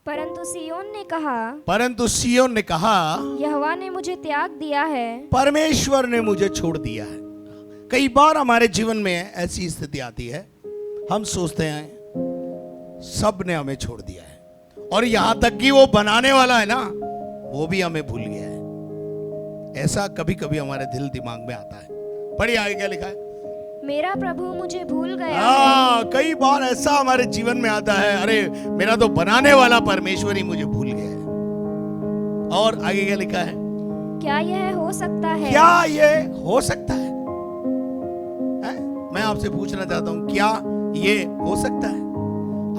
परंतु सिय्योन ने कहा यहोवा ने मुझे त्याग दिया है। परमेश्वर ने मुझे छोड़ दिया है। कई बार हमारे जीवन में ऐसी स्थिति आती है, हम सोचते हैं सब ने हमें छोड़ दिया है, और यहां तक कि वो बनाने वाला है ना, वो भी हमें भूल गया है। ऐसा कभी कभी हमारे दिल दिमाग में आता है। पढ़िए आगे क्या लिखा है। मेरा प्रभु मुझे भूल गया है। कई बार ऐसा हमारे जीवन में आता है, अरे मेरा तो बनाने वाला परमेश्वर ही मुझे भूल गया है। और आगे क्या लिखा है। क्या यह हो सकता है? क्या ये हो सकता है? मैं आपसे पूछना चाहता हूं, क्या ये हो सकता है?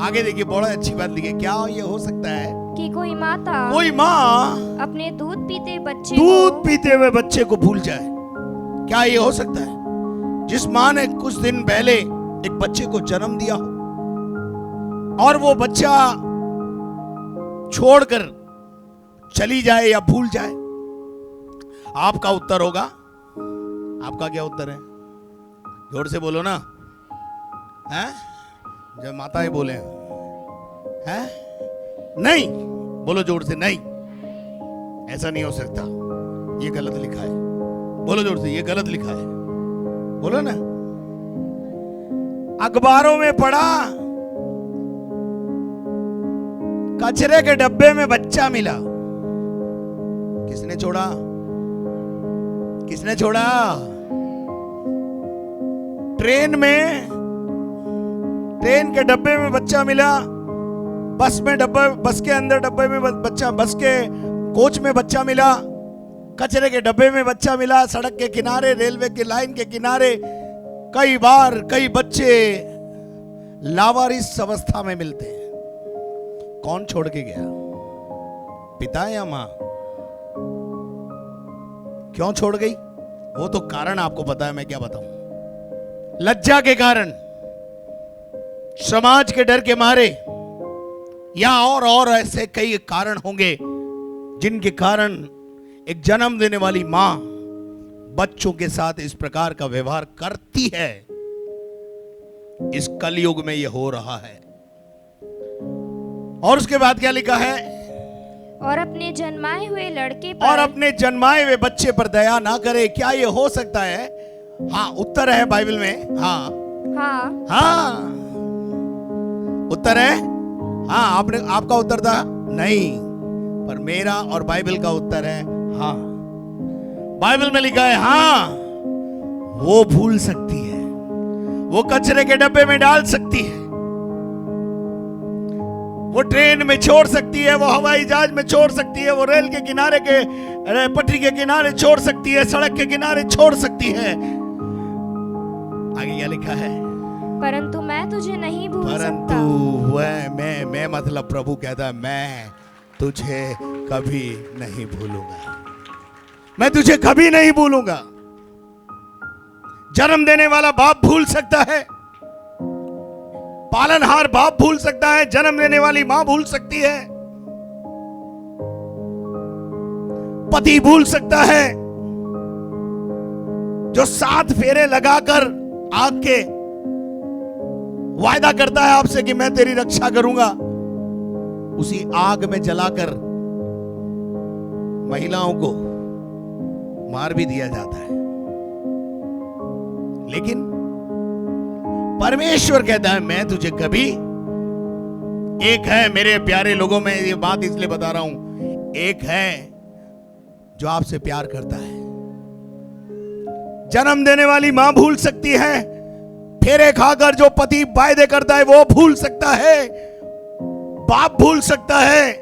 आगे देखिए, बड़ा अच्छी बात लिखी, क्या ये हो सकता है कि कोई माँ अपने दूध पीते हुए बच्चे को भूल जाए? क्या ये हो सकता है? जिस माँ ने कुछ दिन पहले एक बच्चे को जन्म दिया हो और वो बच्चा छोड़कर चली जाए या भूल जाए, आपका उत्तर होगा। आपका क्या उत्तर है? जोर से बोलो ना, हैं? जब माताएं बोले हैं नहीं, बोलो जोर से, नहीं, ऐसा नहीं हो सकता, ये गलत लिखा है। बोलो जोर से, ये गलत लिखा है। बोलो ना। अखबारों में पढ़ा, कचरे के डब्बे में बच्चा मिला। किसने छोड़ा? किसने छोड़ा? ट्रेन के डब्बे में बच्चा मिला, बस के अंदर डब्बे में बच्चा, बस के कोच में बच्चा मिला, कचरे के डब्बे में बच्चा मिला, सड़क के किनारे, रेलवे की लाइन के किनारे। कई बार कई बच्चे लावारिस अवस्था में मिलते हैं। कौन छोड़ के गया? पिता या मां? क्यों छोड़ गई? वो तो कारण आपको पता है, मैं क्या बताऊं। लज्जा के कारण, समाज के डर के मारे, या और ऐसे कई कारण होंगे जिनके कारण एक जन्म देने वाली मां बच्चों के साथ इस प्रकार का व्यवहार करती है। इस कलयुग में यह हो रहा है। और उसके बाद क्या लिखा है? और अपने जन्माए हुए बच्चे पर दया ना करे। क्या यह हो सकता है? हाँ, उत्तर है बाइबल में। हाँ, उत्तर है। हाँ, आपका उत्तर था नहीं, पर मेरा और बाइबल का उत्तर है हाँ। बाइबल में लिखा है हाँ, वो भूल सकती है, वो कचरे के डब्बे में डाल सकती है, वो ट्रेन में छोड़ सकती है, वो हवाई जहाज में छोड़ सकती है, वो रेल के किनारे के पटरी के किनारे छोड़ सकती है, सड़क के किनारे छोड़ सकती है। आगे क्या लिखा है? परंतु मैं तुझे नहीं भूल सकता। परंतु मैं मतलब प्रभु कहता है, मैं तुझे कभी नहीं भूलूंगा, मैं तुझे कभी नहीं भूलूंगा। जन्म देने वाला बाप भूल सकता है, पालनहार बाप भूल सकता है, जन्म देने वाली मां भूल सकती है, पति भूल सकता है, जो 7 फेरे लगाकर आग के वायदा करता है आपसे कि मैं तेरी रक्षा करूंगा, उसी आग में जलाकर महिलाओं को मार भी दिया जाता है। लेकिन परमेश्वर कहता है मैं तुझे कभी, एक है मेरे प्यारे लोगों में, ये बात इसलिए बता रहा हूं, एक है जो आपसे प्यार करता है। जन्म देने वाली मां भूल सकती है, फेरे खाकर जो पति वायदे करता है वो भूल सकता है, बाप भूल सकता है,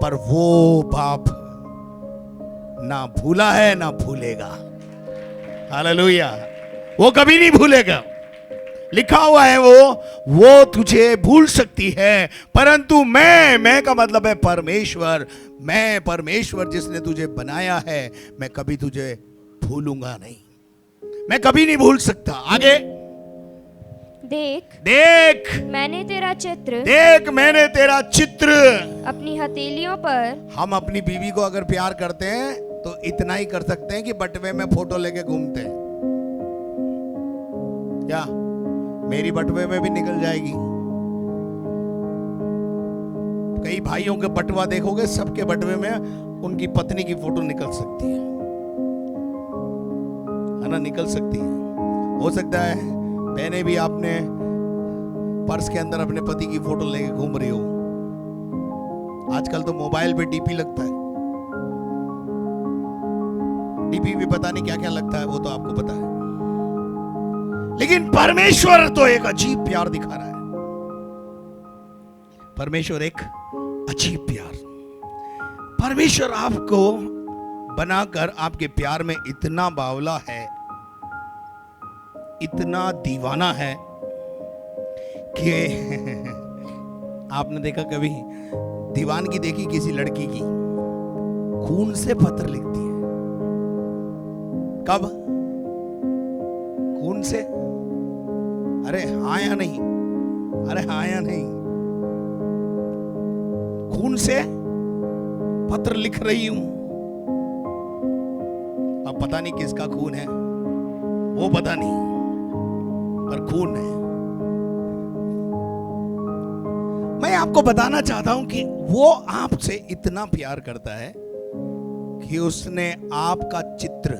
पर वो बाप ना भूला है ना भूलेगा। हालेलुया, वो कभी नहीं भूलेगा। लिखा हुआ है वो तुझे भूल सकती है, परंतु मैं का मतलब है परमेश्वर, मैं परमेश्वर जिसने तुझे बनाया है, मैं कभी तुझे भूलूंगा नहीं, मैं कभी नहीं भूल सकता। आगे देख मैंने तेरा चित्र अपनी हथेलियों पर। हम अपनी बीवी को अगर प्यार करते हैं तो इतना ही कर सकते हैं कि बटवे में फोटो लेके घूमते हैं। क्या मेरी बटवे में भी निकल जाएगी? कई भाइयों के बटवा देखोगे, सबके बटवे में उनकी पत्नी की फोटो निकल सकती है ना, निकल सकती है। हो सकता है बहने भी आपने पर्स के अंदर अपने पति की फोटो लेके घूम रही हो। आजकल तो मोबाइल पे डीपी लगता है, डीपी भी पता नहीं क्या क्या लगता है, वो तो आपको पता है। लेकिन परमेश्वर तो एक अजीब प्यार दिखा रहा है। परमेश्वर एक अजीब प्यार, परमेश्वर आपको बनाकर आपके प्यार में इतना बावला है, इतना दीवाना है कि आपने देखा कभी दीवानगी देखी किसी लड़की की, खून से पत्र लिखती है। कब? खून से। अरे हाँ या नहीं, अरे हाँ या नहीं, खून से पत्र लिख रही हूं। अब पता नहीं किसका खून है, वो पता नहीं, पर खून है। मैं आपको बताना चाहता हूं कि वो आपसे इतना प्यार करता है कि उसने आपका चित्र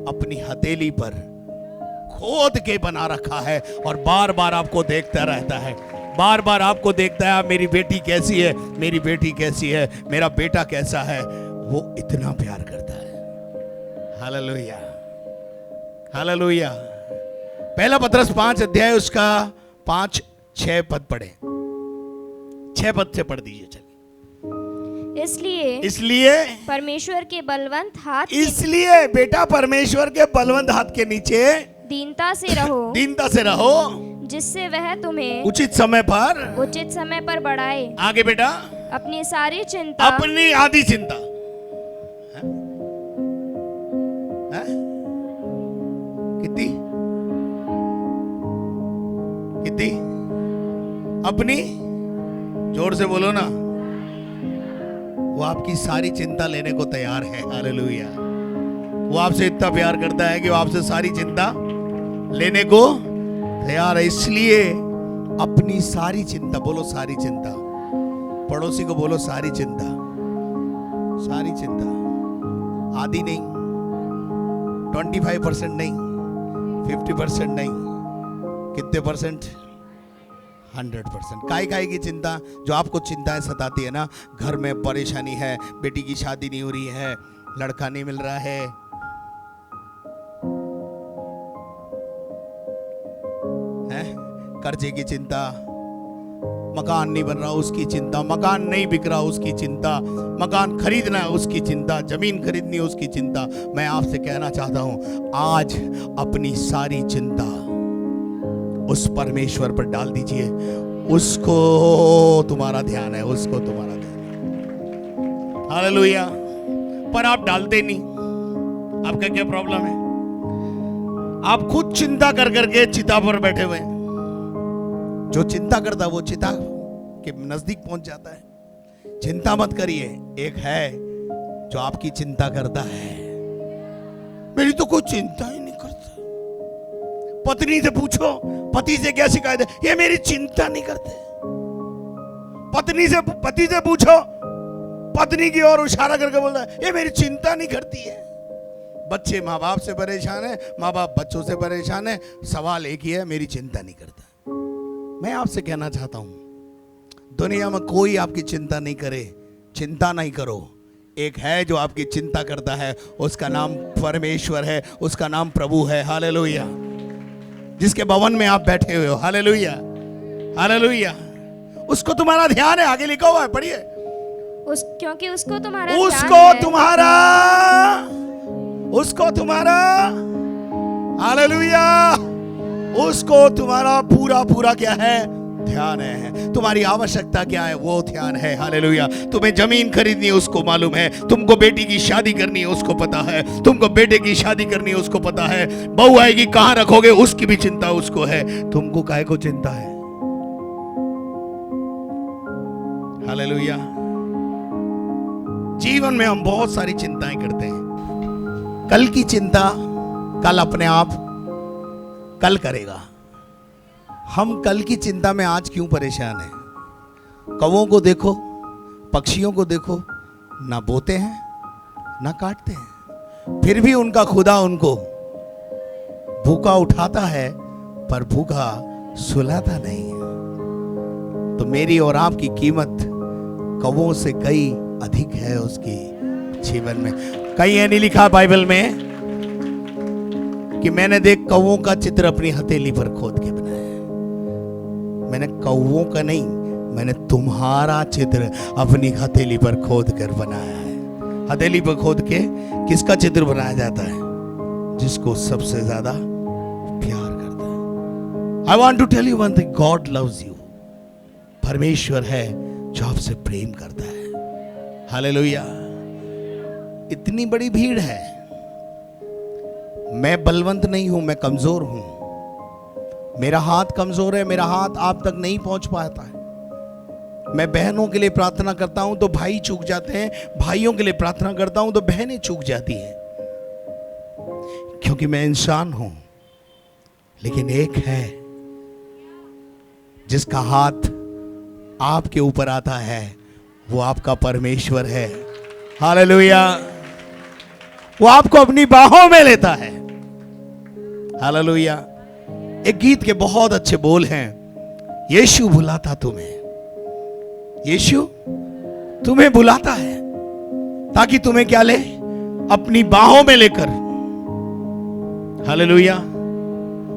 अपनी हथेली पर खोद के बना रखा है और बार बार आपको देखता रहता है, बार बार आपको देखता है, मेरी बेटी कैसी है, मेरी बेटी कैसी है, मेरा बेटा कैसा है। वो इतना प्यार करता है। Hallelujah, hallelujah. पहला पतरस 5 अध्याय उसका 5-6 पद पढ़े, 6 पद से पढ़ दीजिए। चलिए। इसलिए परमेश्वर के बलवंत हाथ, इसलिए बेटा परमेश्वर के बलवंत हाथ के नीचे दीनता से रहो, दीनता से रहो, जिससे वह तुम्हें उचित समय पर बढ़ाए। आगे बेटा, अपनी सारी चिंता, अपनी आधी चिंता, कितनी कितनी अपनी, जोर से बोलो ना। वो आपकी सारी चिंता लेने को तैयार है। हालेलुया। वो आपसे इतना प्यार करता है कि वो आपसे सारी चिंता लेने को तैयार है। इसलिए अपनी सारी चिंता, बोलो सारी चिंता, पड़ोसी को बोलो सारी चिंता, सारी चिंता, आधी नहीं, 25% नहीं, 50% नहीं, कितने परसेंट? 100%। काय की चिंता, जो आपको चिंताएं सताती है ना, घर में परेशानी है, बेटी की शादी नहीं हो रही है, लड़का नहीं मिल रहा है, कर्जे की चिंता, मकान नहीं बन रहा उसकी चिंता, मकान नहीं बिक रहा उसकी चिंता, मकान खरीदना है उसकी चिंता, जमीन खरीदनी है उसकी चिंता। मैं आपसे कहना चाहता हूं, आज अपनी सारी चिंता उस परमेश्वर पर डाल दीजिए। उसको तुम्हारा ध्यान है, उसको तुम्हारा ध्यान है। हालेलुया। पर आप डालते नहीं। आपका क्या प्रॉब्लम है? आप खुद चिंता कर करके चिता पर बैठे हुए हैं। जो चिंता करता वो चिता के नजदीक पहुंच जाता है। चिंता मत करिए, एक है जो आपकी चिंता करता है। मेरी तो कोई चिंता ही नहीं करता। पत्नी से पूछो, पति से क्या शिकायत है? ये मेरी चिंता नहीं करते। पति से पूछो, पत्नी की ओर इशारा करके बोलता है ये मेरी चिंता नहीं करती है। बच्चे माँ बाप से परेशान है, माँ बाप बच्चों से परेशान है। सवाल एक ही है, मेरी चिंता नहीं करता। मैं आपसे कहना चाहता हूं, दुनिया में कोई आपकी चिंता नहीं करे, चिंता नहीं करो। एक है जो आपकी चिंता करता है, उसका नाम परमेश्वर है, उसका नाम प्रभु है। हालेलुया। जिसके भवन में आप बैठे हुए हो। Hallelujah, hallelujah. उसको तुम्हारा ध्यान है। आगे लिखा हुआ है, पढ़िए। क्योंकि उसको तुम्हारा हालेलुया, उसको तुम्हारा पूरा क्या है? ध्यान है। तुम्हारी आवश्यकता क्या है? वो ध्यान है। हालेलुया। तुम्हें जमीन खरीदनी है, उसको मालूम है। तुमको बेटी की शादी करनी है, उसको पता है। तुमको बेटे की शादी करनी है, उसको पता है। बहू आएगी, कहां रखोगे, उसकी भी चिंता उसको है। तुमको काहे को चिंता है? हालेलुया। जीवन में हम बहुत सारी चिंताएं करते हैं। कल की चिंता कल अपने आप कल करेगा। हम कल की चिंता में आज क्यों परेशान हैं? कौवों को देखो, पक्षियों को देखो, ना बोते हैं ना काटते हैं, फिर भी उनका खुदा उनको भूखा उठाता है पर भूखा सुलाता नहीं है। तो मेरी और आपकी कीमत कौवों से कई अधिक है उसके जीवन में। कहीं ये नहीं लिखा बाइबल में कि मैंने देख कौवों का चित्र अपनी हथेली पर खोद के बनाया है। मैंने कौवों का नहीं, मैंने तुम्हारा चित्र अपनी हथेली पर खोद कर बनाया है। हथेली पर खोद के किसका चित्र बनाया जाता है? जिसको सबसे ज्यादा प्यार करता है। I want to tell you one thing, God loves you. परमेश्वर है जो आपसे प्रेम करता है। हालेलुया। इतनी बड़ी भीड़ है, मैं बलवंत नहीं हूं, मैं कमजोर हूं, मेरा हाथ कमजोर है, मेरा हाथ आप तक नहीं पहुंच पाता है। मैं बहनों के लिए प्रार्थना करता हूं तो भाई चूक जाते हैं, भाइयों के लिए प्रार्थना करता हूं तो बहनें चूक जाती हैं, क्योंकि मैं इंसान हूं। लेकिन एक है जिसका हाथ आपके ऊपर आता है, वो आपका परमेश्वर है। हालेलुया। वो आपको अपनी बाहों में लेता है। हालेलुया। एक गीत के बहुत अच्छे बोल हैं, यीशु बुलाता तुम्हें, यीशु तुम्हें बुलाता है ताकि तुम्हें क्या ले? अपनी बाहों में लेकर। हालेलुया।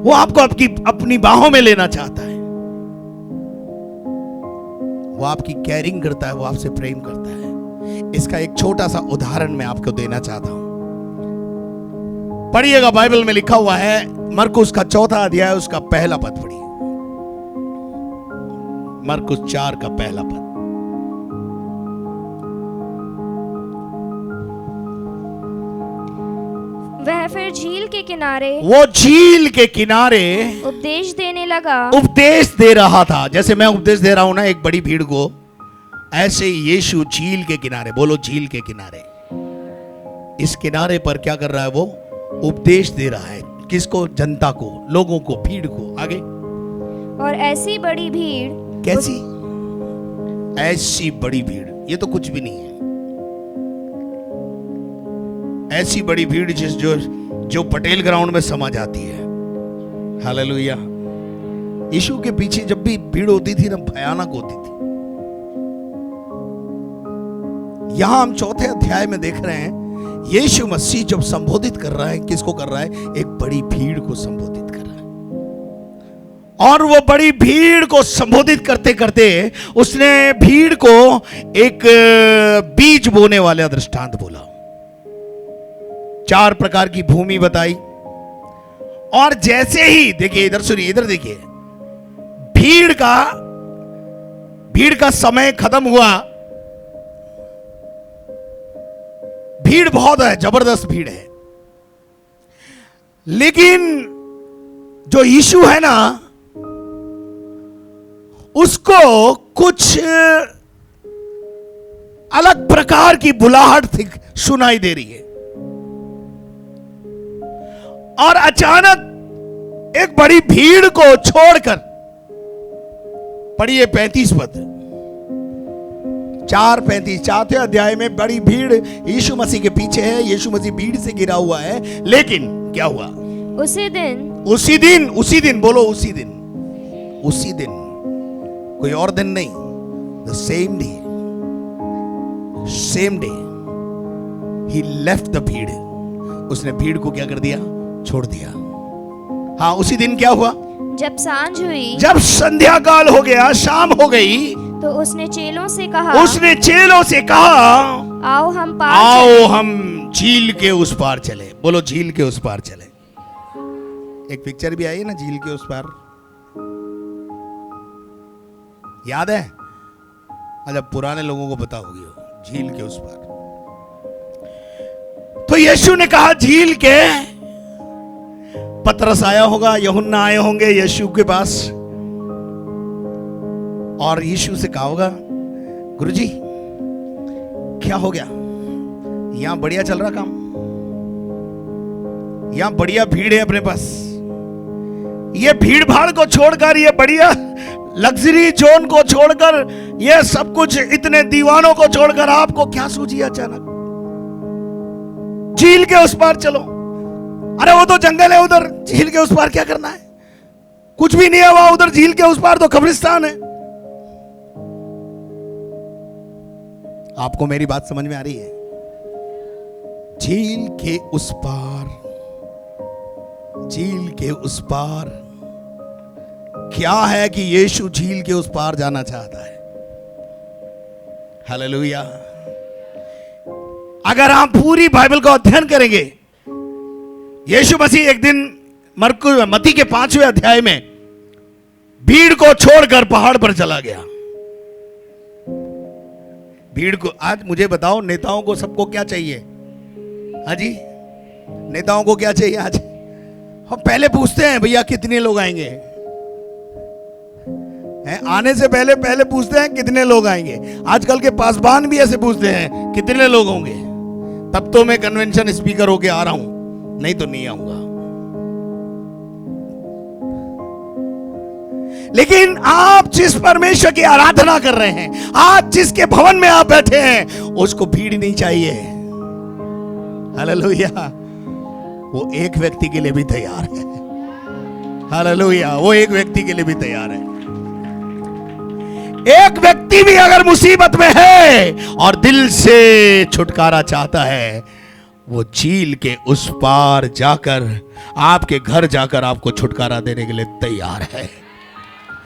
वो आपको अपनी बाहों में लेना चाहता है। वो आपकी केयरिंग करता है, वो आपसे प्रेम करता है। इसका एक छोटा सा उदाहरण मैं आपको देना चाहता हूं। पढ़िएगा, बाइबल में लिखा हुआ है, मरकुस का 4 अध्याय उसका पहला पद पढ़िए। मरकुस 4 का पहला पद। वह फिर झील के किनारे, वो झील के किनारे उपदेश देने लगा। उपदेश दे रहा था। जैसे मैं उपदेश दे रहा हूं ना एक बड़ी भीड़ को, ऐसे ही यीशु झील के किनारे, बोलो झील के किनारे, इस किनारे पर क्या कर रहा है? वो उपदेश दे रहा है। किसको? जनता को, लोगों को, भीड़ को। आगे। और ऐसी बड़ी भीड़। कैसी? ऐसी बड़ी भीड़, ये तो कुछ भी नहीं है। ऐसी बड़ी भीड़ जो पटेल ग्राउंड में समा जाती है। हालेलुया। यीशु के पीछे जब भी भीड़ होती थी ना, भयानक होती थी। यहां हम 4 अध्याय में देख रहे हैं, यीशु मसीह जब संबोधित कर रहा है, किसको कर रहा है? एक बड़ी भीड़ को संबोधित कर रहा है। और वो बड़ी भीड़ को संबोधित करते करते उसने भीड़ को एक बीज बोने वाले दृष्टांत बोला। 4 प्रकार की भूमि बताई। और जैसे ही, देखिए इधर सुनिए, इधर देखिए, भीड़ का समय खत्म हुआ। भीड़ बहुत है, जबरदस्त भीड़ है, लेकिन जो यीशु है ना, उसको कुछ अलग प्रकार की बुलाहट सुनाई दे रही है। और अचानक एक बड़ी भीड़ को छोड़कर, पढ़िए 35 पद, 4:35, 4 अध्याय में बड़ी भीड़ यीशु मसीह के पीछे है। यीशु मसीह भीड़ से घिरा हुआ है। लेकिन क्या हुआ? उसी दिन, बोलो उसी दिन, कोई और दिन नहीं, the same day he left the भीड़। उसने भीड़ को क्या कर दिया? छोड़ दिया। हाँ, उसी दिन क्या हुआ? जब सांझ हुई, जब संध्या काल हो गया, शाम हो गई, तो उसने चेलों से कहा, आओ हम झील के उस पार चले। बोलो झील के उस पार चले। एक पिक्चर भी आई है ना, झील के उस पार, याद है? अच्छा, पुराने लोगों को पता होगी, झील के उस पार। तो यीशु ने कहा झील के, पतरस आया होगा, यूहन्ना आए होंगे यीशु के पास, और यीशु से कहा होगा, गुरुजी क्या हो गया? यहां बढ़िया चल रहा काम, यहां बढ़िया भीड़ है अपने पास, ये भीड़ भाड़ को छोड़कर, ये बढ़िया लग्जरी जोन को छोड़कर ये सब कुछ इतने दीवानों को छोड़कर आपको क्या सूझी अचानक? झील के उस पार चलो। अरे वो तो जंगल है, उधर झील के उस पार क्या करना है? कुछ भी नहीं है वहां, उधर झील के उस पार तो कब्रिस्तान है। आपको मेरी बात समझ में आ रही है? झील के उस पार, झील के उस पार क्या है कि यीशु झील के उस पार जाना चाहता है। हालेलुया। अगर आप पूरी बाइबल का अध्ययन करेंगे, यीशु मसीह एक दिन मत्ती के 5वें अध्याय में भीड़ को छोड़कर पहाड़ पर चला गया। भीड़ को, आज मुझे बताओ नेताओं को सबको क्या चाहिए? हाँ जी, नेताओं को क्या चाहिए आज? हम पहले पूछते हैं भैया कितने लोग आएंगे, आने से पहले पूछते हैं कितने लोग आएंगे। आजकल के पासबान भी ऐसे पूछते हैं कितने लोग होंगे, तब तो मैं कन्वेंशन स्पीकर होके आ रहा हूं, नहीं तो नहीं आऊंगा। लेकिन आप जिस परमेश्वर की आराधना कर रहे हैं, आज जिसके भवन में आप बैठे हैं, उसको भीड़ नहीं चाहिए। हालेलुया। वो एक व्यक्ति के लिए भी तैयार है। हालेलुया। वो एक व्यक्ति के लिए भी तैयार है। एक व्यक्ति भी अगर मुसीबत में है और दिल से छुटकारा चाहता है, वो झील के उस पार जाकर, आपके घर जाकर आपको छुटकारा देने के लिए तैयार है।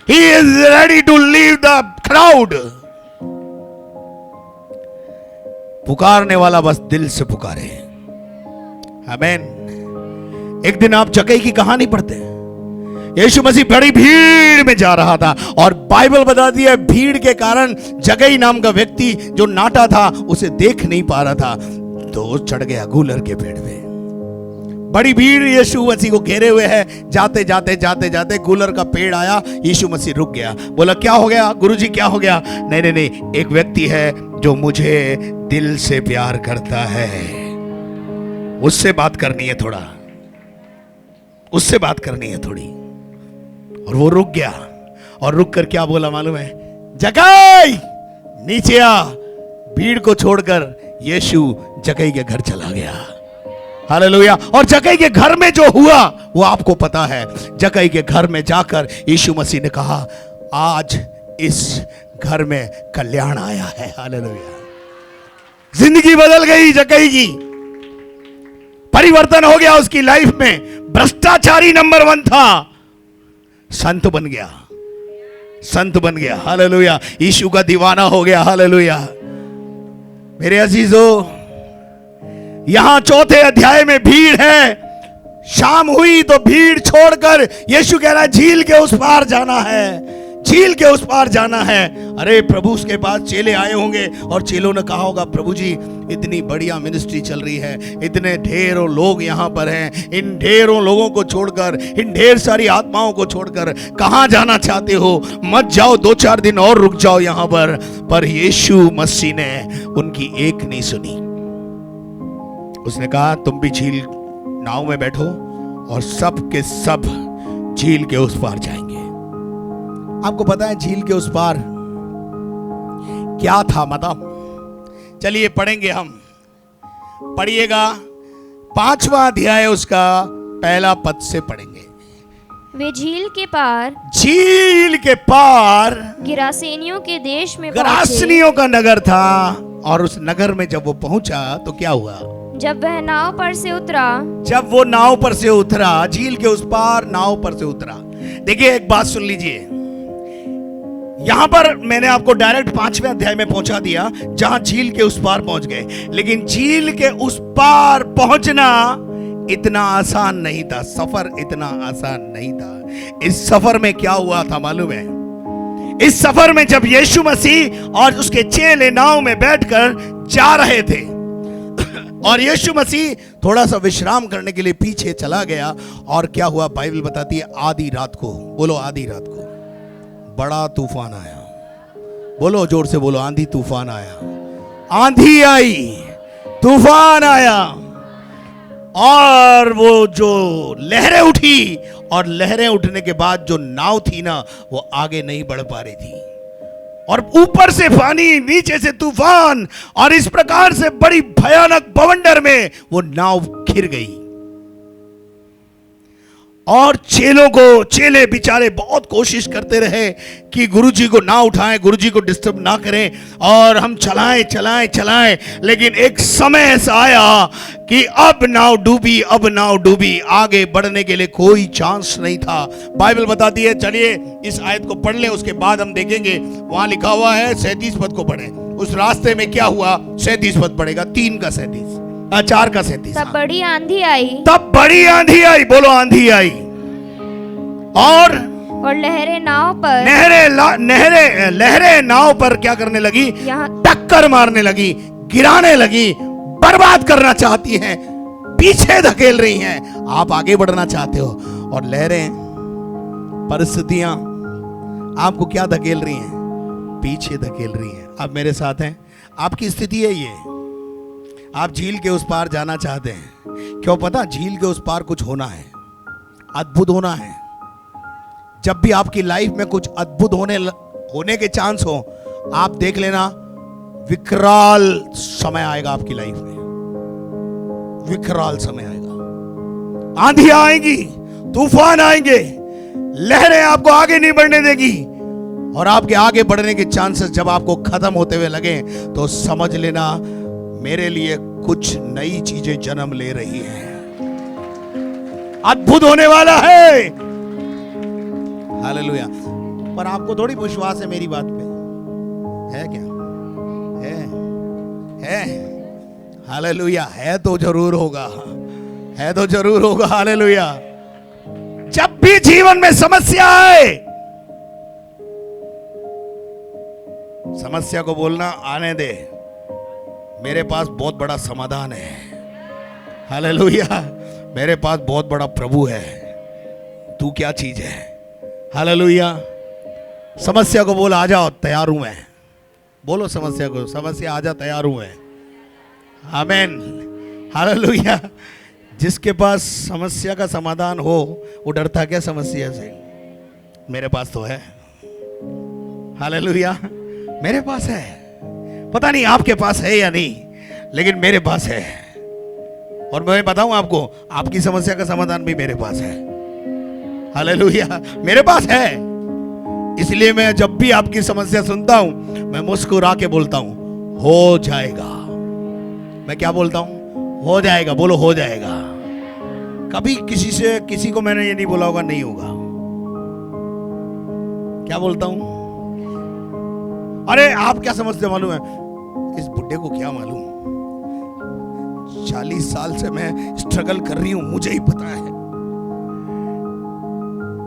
He is ready to leave the crowd. पुकारने वाला बस दिल से पुकारे। आमीन। एक दिन आप जक्कई की कहानी पढ़ते हैं। यीशु मसीह बड़ी भीड़ में जा रहा था और बाइबल बताती है भीड़ के कारण जक्कई नाम का व्यक्ति जो नाटा था उसे देख नहीं पा रहा था, तो चढ़ गया गूलर के पेड़ पे। बड़ी भीड़ यीशु मसीह को घेरे हुए है। जाते जाते गूलर का पेड़ आया, यीशु मसीह रुक गया। बोला क्या हो गया गुरुजी, क्या हो गया? नहीं, एक व्यक्ति है जो मुझे दिल से प्यार करता है, उससे बात करनी है थोड़ा, उससे बात करनी है थोड़ी। और वो रुक गया और रुक कर क्या बोला मालूम है? जक्कई नीचे आ। भीड़ को छोड़कर यीशु जक्कई के घर चला गया। हालेलुया। और जक्कई के घर में जो हुआ वो आपको पता है। जक्कई के घर में जाकर यीशु मसीह ने कहा, आज इस घर में कल्याण आया है। हालेलुया। जिंदगी बदल गई जक्कई की, परिवर्तन हो गया उसकी लाइफ में। भ्रष्टाचारी नंबर 1 था, संत बन गया, संत बन गया। हालेलुया। यीशु का दीवाना हो गया। हालेलुया। मेरे अजीजों, यहां 4थे अध्याय में भीड़ है। शाम हुई तो भीड़ छोड़कर यीशु कह रहा है झील के उस पार जाना है, झील के उस पार जाना है। अरे प्रभु उसके पास चेले आए होंगे और चेलों ने कहा होगा, प्रभु जी इतनी बढ़िया मिनिस्ट्री चल रही है, इतने ढेरों लोग यहाँ पर हैं, इन ढेरों लोगों को छोड़कर, इन ढेर सारी आत्माओं को छोड़कर कहाँ जाना चाहते हो? मत जाओ, 2-4 दिन और रुक जाओ यहाँ पर यीशु मसीह ने उनकी एक नहीं सुनी। उसने कहा तुम भी झील नाव में बैठो और सब के सब झील के उस पार जाएंगे। आपको पता है झील के उस पार क्या था? मतलब चलिए पढ़ेंगे हम, पढ़िएगा 5वां अध्याय उसका पहला पद से पढ़ेंगे। वे झील के पार, झील के पार गिरासेनियों के देश में गिरासेनियों का नगर था। और उस नगर में जब वो पहुंचा तो क्या हुआ? जब वह नाव पर से उतरा, जब वो नाव पर से उतरा, झील के उस पार नाव पर से उतरा। देखिए एक बात सुन लीजिए, यहां पर मैंने आपको डायरेक्ट 5वें अध्याय में पहुंचा दिया जहां झील के उस पार पहुंच गए। लेकिन झील के उस पार पहुंचना इतना आसान नहीं था, सफर इतना आसान नहीं था। इस सफर में क्या हुआ था मालूम है? इस सफर में जब यीशु मसीह और उसके चेले नाव में बैठकर जा रहे थे और यीशु मसीह थोड़ा सा विश्राम करने के लिए पीछे चला गया, और क्या हुआ बाइबल बताती है, आधी रात को, बोलो आधी रात को, बड़ा तूफान आया। बोलो जोर से बोलो, आंधी तूफान आया। आंधी आई, तूफान आया, और वो जो लहरें उठी, और लहरें उठने के बाद जो नाव थी ना वो आगे नहीं बढ़ पा रही थी। और ऊपर से पानी, नीचे से तूफान, और इस प्रकार से बड़ी भयानक बवंडर में वो नाव घिर गई। और चेले बेचारे बहुत कोशिश करते रहे कि गुरुजी को ना उठाएं, गुरुजी को डिस्टर्ब ना करें, और हम चलाएं, लेकिन एक समय ऐसा आया कि अब नाव डूबी, आगे बढ़ने के लिए कोई चांस नहीं था। बाइबल बताती है, चलिए इस आयत को पढ़ लें, उसके बाद हम देखेंगे। वहां लिखा हुआ है 37 पद को पढ़ें। उस रास्ते में क्या हुआ? 37 पद पड़ेगा, 3 का 37, 4 का 37। तब बड़ी आंधी आई, बोलो आंधी आई, और लहरें नाव पर, लहरें नाव पर क्या करने लगी? यहाँ टक्कर मारने लगी, गिराने लगी, बर्बाद करना चाहती हैं, पीछे धकेल रही हैं। आप आगे बढ़ना चाहते हो और लहरें, परिस्थितियां आपको क्या धकेल रही हैं? पीछे धकेल रही हैं। आप मेरे साथ हैं, आपकी स्थिति है ये। आप झील के उस पार जाना चाहते हैं। क्यों? पता, झील के उस पार कुछ होना है, अद्भुत होना है। जब भी आपकी लाइफ में कुछ अद्भुत होने के चांस हो, आप देख लेना, विकराल समय आएगा आपकी लाइफ में, विकराल समय आएगा। आंधियां आएंगी, तूफान आएंगे, लहरें आपको आगे नहीं बढ़ने देगी, और आपके आगे बढ़ने के चांसेस जब आपको खत्म होते हुए लगे तो समझ लेना, मेरे लिए कुछ नई चीजें जन्म ले रही हैं, अद्भुत होने वाला है। हालेलुया। पर आपको थोड़ी विश्वास है मेरी बात पे? है क्या? है? हालेलुया। है तो जरूर होगा, है तो जरूर होगा। हालेलुया। जब भी जीवन में समस्या आए, समस्या को बोलना, आने दे, मेरे पास बहुत बड़ा समाधान है। हालेलुया। मेरे पास बहुत बड़ा प्रभु है। तू क्या चीज है? हालेलुया। समस्या को बोल, आ जाओ, तैयार हूं मैं। बोलो समस्या को, समस्या आजा, तैयार हूं मैं। आमीन। हालेलुया। जिसके पास समस्या का समाधान हो, वो डरता क्या समस्या से? मेरे पास तो है। हालेलुया। मेरे पास है। पता नहीं आपके पास है या नहीं, लेकिन मेरे पास है। और मैं बताऊं आपको, आपकी समस्या का समाधान भी मेरे पास है। हालेलुया। मेरे पास है। इसलिए मैं जब भी आपकी समस्या सुनता हूं, मैं मुस्कुरा के बोलता हूं, हो जाएगा। मैं क्या बोलता हूं? हो जाएगा। बोलो, हो जाएगा। कभी किसी को मैंने ये नहीं बोला होगा नहीं होगा। क्या बोलता हूं? अरे आप क्या समझते मालूम है? इस बुड्ढे को क्या मालूम, 40 साल से मैं स्ट्रगल कर रही हूं, मुझे ही पता है।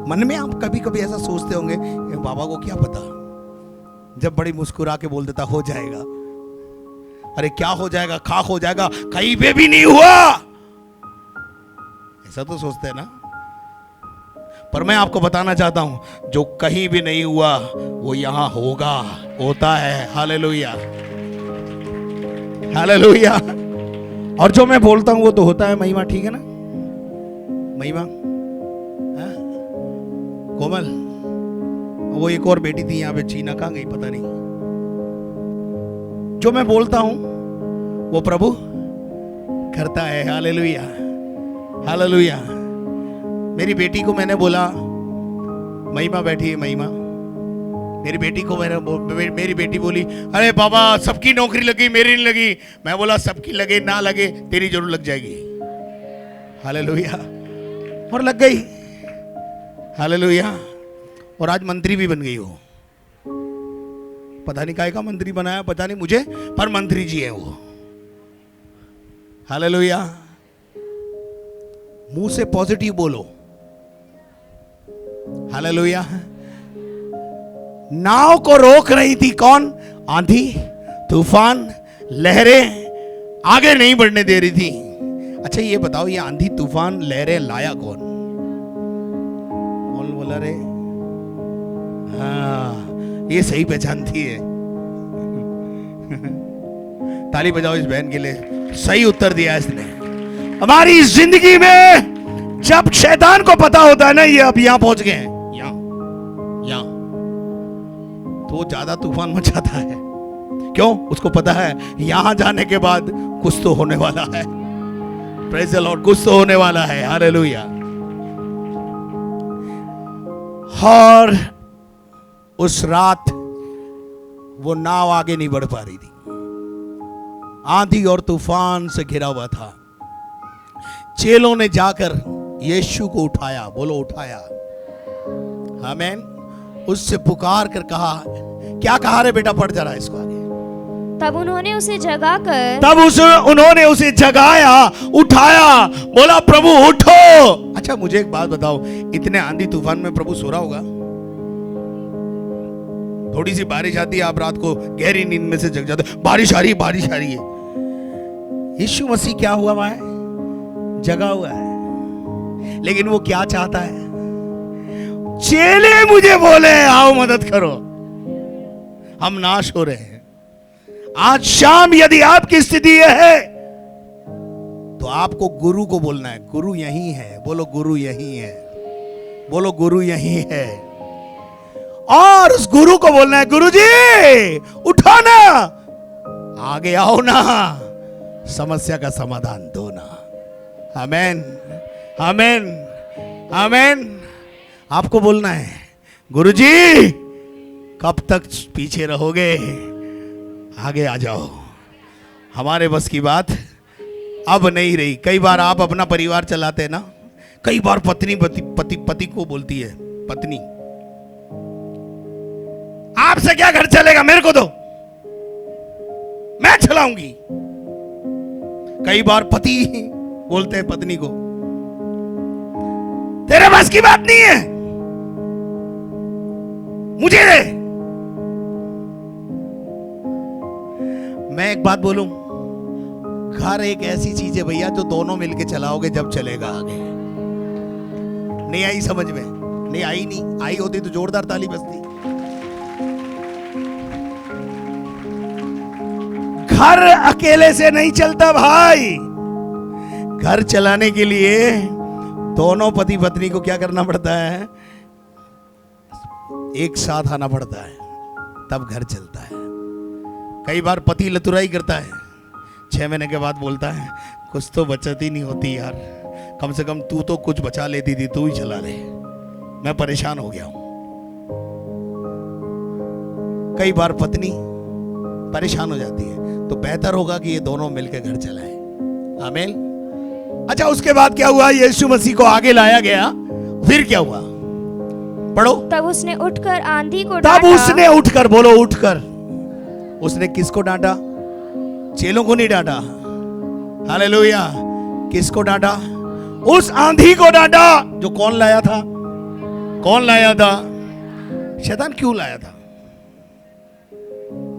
मन में आप कभी कभी ऐसा सोचते होंगे, बाबा को क्या पता। जब बड़ी मुस्कुरा के बोल देता, हो जाएगा। अरे क्या हो जाएगा? खाक हो जाएगा, कहीं पे भी नहीं हुआ, ऐसा तो सोचते हैं ना। पर मैं आपको बताना चाहता हूं, जो कहीं भी नहीं हुआ वो यहां होगा, होता है। हालेलुया। हालेलुया। और जो मैं बोलता हूं वो तो होता है। महिमा, ठीक है ना? महिमा, कोमल, वो एक और बेटी थी यहाँ पे, चीना कहाँ गई पता नहीं। जो मैं बोलता हूं वो प्रभु करता है। हालेलुया। हालेलुया। मेरी बेटी को मैंने बोला, महिमा बैठी है, महिमा, मेरी बेटी को मेरी बेटी बोली, अरे बाबा सबकी नौकरी लगी, मेरी नहीं लगी। मैं बोला, सबकी लगे ना लगे, तेरी जरूर लग जाएगी। हालेलुया। और लग गई। हालेलुया। और आज मंत्री भी बन गई हो। पता नहीं काहे का मंत्री बनाया, पता नहीं मुझे, पर मंत्री जी है वो। हालेलुया। मुंह से पॉजिटिव बोलो। हालेलुया। नाव को रोक रही थी कौन? आंधी, तूफान, लहरें आगे नहीं बढ़ने दे रही थी। अच्छा ये बताओ, ये आंधी, तूफान, लहरें लाया कौन? कौन बोला रे? हाँ, ये सही पहचानती है। ताली बजाओ इस बहन के लिए, सही उत्तर दिया इसने। हमारी जिंदगी में जब शैतान को पता होता है ना, ये अब यहां पहुंच गए हैं, यहां, तो वो ज्यादा तूफान मचाता है। क्यों? उसको पता है यहां जाने के बाद कुछ तो होने वाला है। प्रेज़ द लॉर्ड, कुछ तो होने वाला है। हालेलुया। और उस रात वो नाव आगे नहीं बढ़ पा रही थी, आंधी और तूफान से घिरा हुआ था। चेलों ने जाकर यीशु को उठाया, बोलो उठाया, आमीन। उससे पुकार कर कहा, क्या कहा रे बेटा, पढ़ जरा इसको आगे। तब उन्होंने उसे जगाकर उन्होंने उसे जगाया, उठाया, बोला प्रभु उठो। अच्छा मुझे एक बात बताओ, इतने आंधी तूफान में प्रभु सो रहा होगा? थोड़ी सी बारिश आती है, आप रात को गहरी नींद में से जग जाते, बारिश आ रही है, बारिश आ रही है। यीशु मसीह क्या हुआ हुआ है? जगा हुआ है। लेकिन वो क्या चाहता है? चेले मुझे बोले आओ मदद करो, हम नाश हो रहे हैं। आज शाम यदि आपकी स्थिति यह है तो आपको गुरु को बोलना है, गुरु यही है, बोलो गुरु यही है, बोलो गुरु यही है। और उस गुरु को बोलना है, गुरु जी उठो ना, आगे आओ ना, समस्या का समाधान दो ना। आमेन, आमेन, आमेन। आपको बोलना है, गुरु जी कब तक पीछे रहोगे, आगे आ जाओ, हमारे बस की बात अब नहीं रही। कई बार आप अपना परिवार चलाते हैं ना, कई बार पत्नी पति को बोलती है, पत्नी आपसे क्या घर चलेगा, मेरे को दो, मैं चलाऊंगी। कई बार पति बोलते हैं पत्नी को, तेरे बस की बात नहीं है, मुझे दे। मैं एक बात बोलूं, घर एक ऐसी चीज है भैया जो दोनों मिलके चलाओगे जब चलेगा आगे। नहीं आई समझ में? नहीं आई, नहीं आई होती तो जोरदार ताली बजती। घर अकेले से नहीं चलता भाई। घर चलाने के लिए दोनों पति पत्नी को क्या करना पड़ता है? एक साथ आना पड़ता है, तब घर चलता है। कई बार पति लतुराई करता है, 6 महीने के बाद बोलता है कुछ तो बचत ही नहीं होती यार, कम से कम तू तो कुछ बचा लेती थी, तू ही चला ले, मैं परेशान हो गया हूं। कई बार पत्नी परेशान हो जाती है, तो बेहतर होगा कि ये दोनों मिलकर घर चलाएं। आमीन। अच्छा उसके बाद क्या हुआ? यीशु मसीह को आगे लाया गया, फिर क्या हुआ? पढ़ो। तब उसने उठकर आंधी को तब डांटा। उसने उठकर, बोलो उठकर। उसने किसको डांटा? चेलों को नहीं डांटा। हालेलुया। किसको डांटा? उस आंधी को डांटा जो कौन लाया था? कौन लाया था? शैतान क्यों लाया था?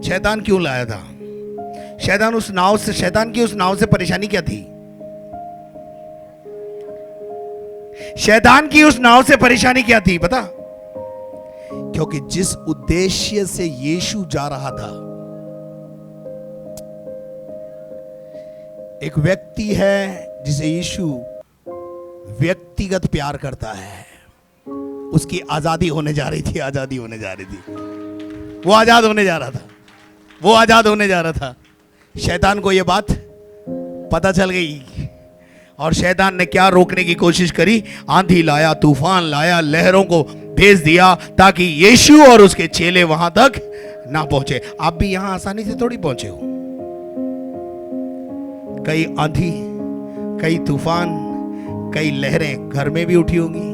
शैतान क्यों लाया था? शैतान की उस नाव से परेशानी क्या थी? शैतान की उस नाव से परेशानी क्या थी पता? क्योंकि जिस उद्देश्य से यीशु जा रहा था, एक व्यक्ति है जिसे यीशु व्यक्तिगत प्यार करता है, उसकी आजादी होने जा रही थी, आजादी होने जा रही थी, वो आजाद होने जा रहा था, वो आजाद होने जा रहा था। शैतान को यह बात पता चल गई और शैतान ने क्या रोकने की कोशिश करी? आंधी लाया, तूफान लाया, लहरों को भेज दिया ताकि यीशु और उसके चेले वहां तक ना पहुंचे। आप भी यहां आसानी से थोड़ी पहुंचे हो। कई आंधी, कई तूफान, कई लहरें घर में भी उठी होंगी,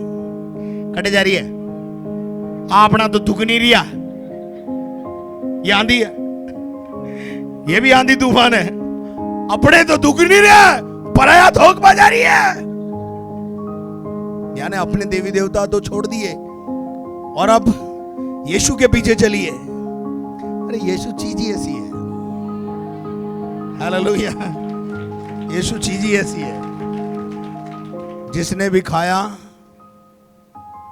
कटे जा रही है। अपना तो दुख नहीं रिया, ये आंधी है, ये भी आंधी तूफान है। अपने तो दुख नहीं रहा, पराया थोक बजा रही है। यानी अपने देवी देवता तो छोड़ दिए और अब यीशु के पीछे चलिए। अरे यीशु चीज ही ऐसी है। हालेलुया। यीशु चीज ही ऐसी है, जिसने भी खाया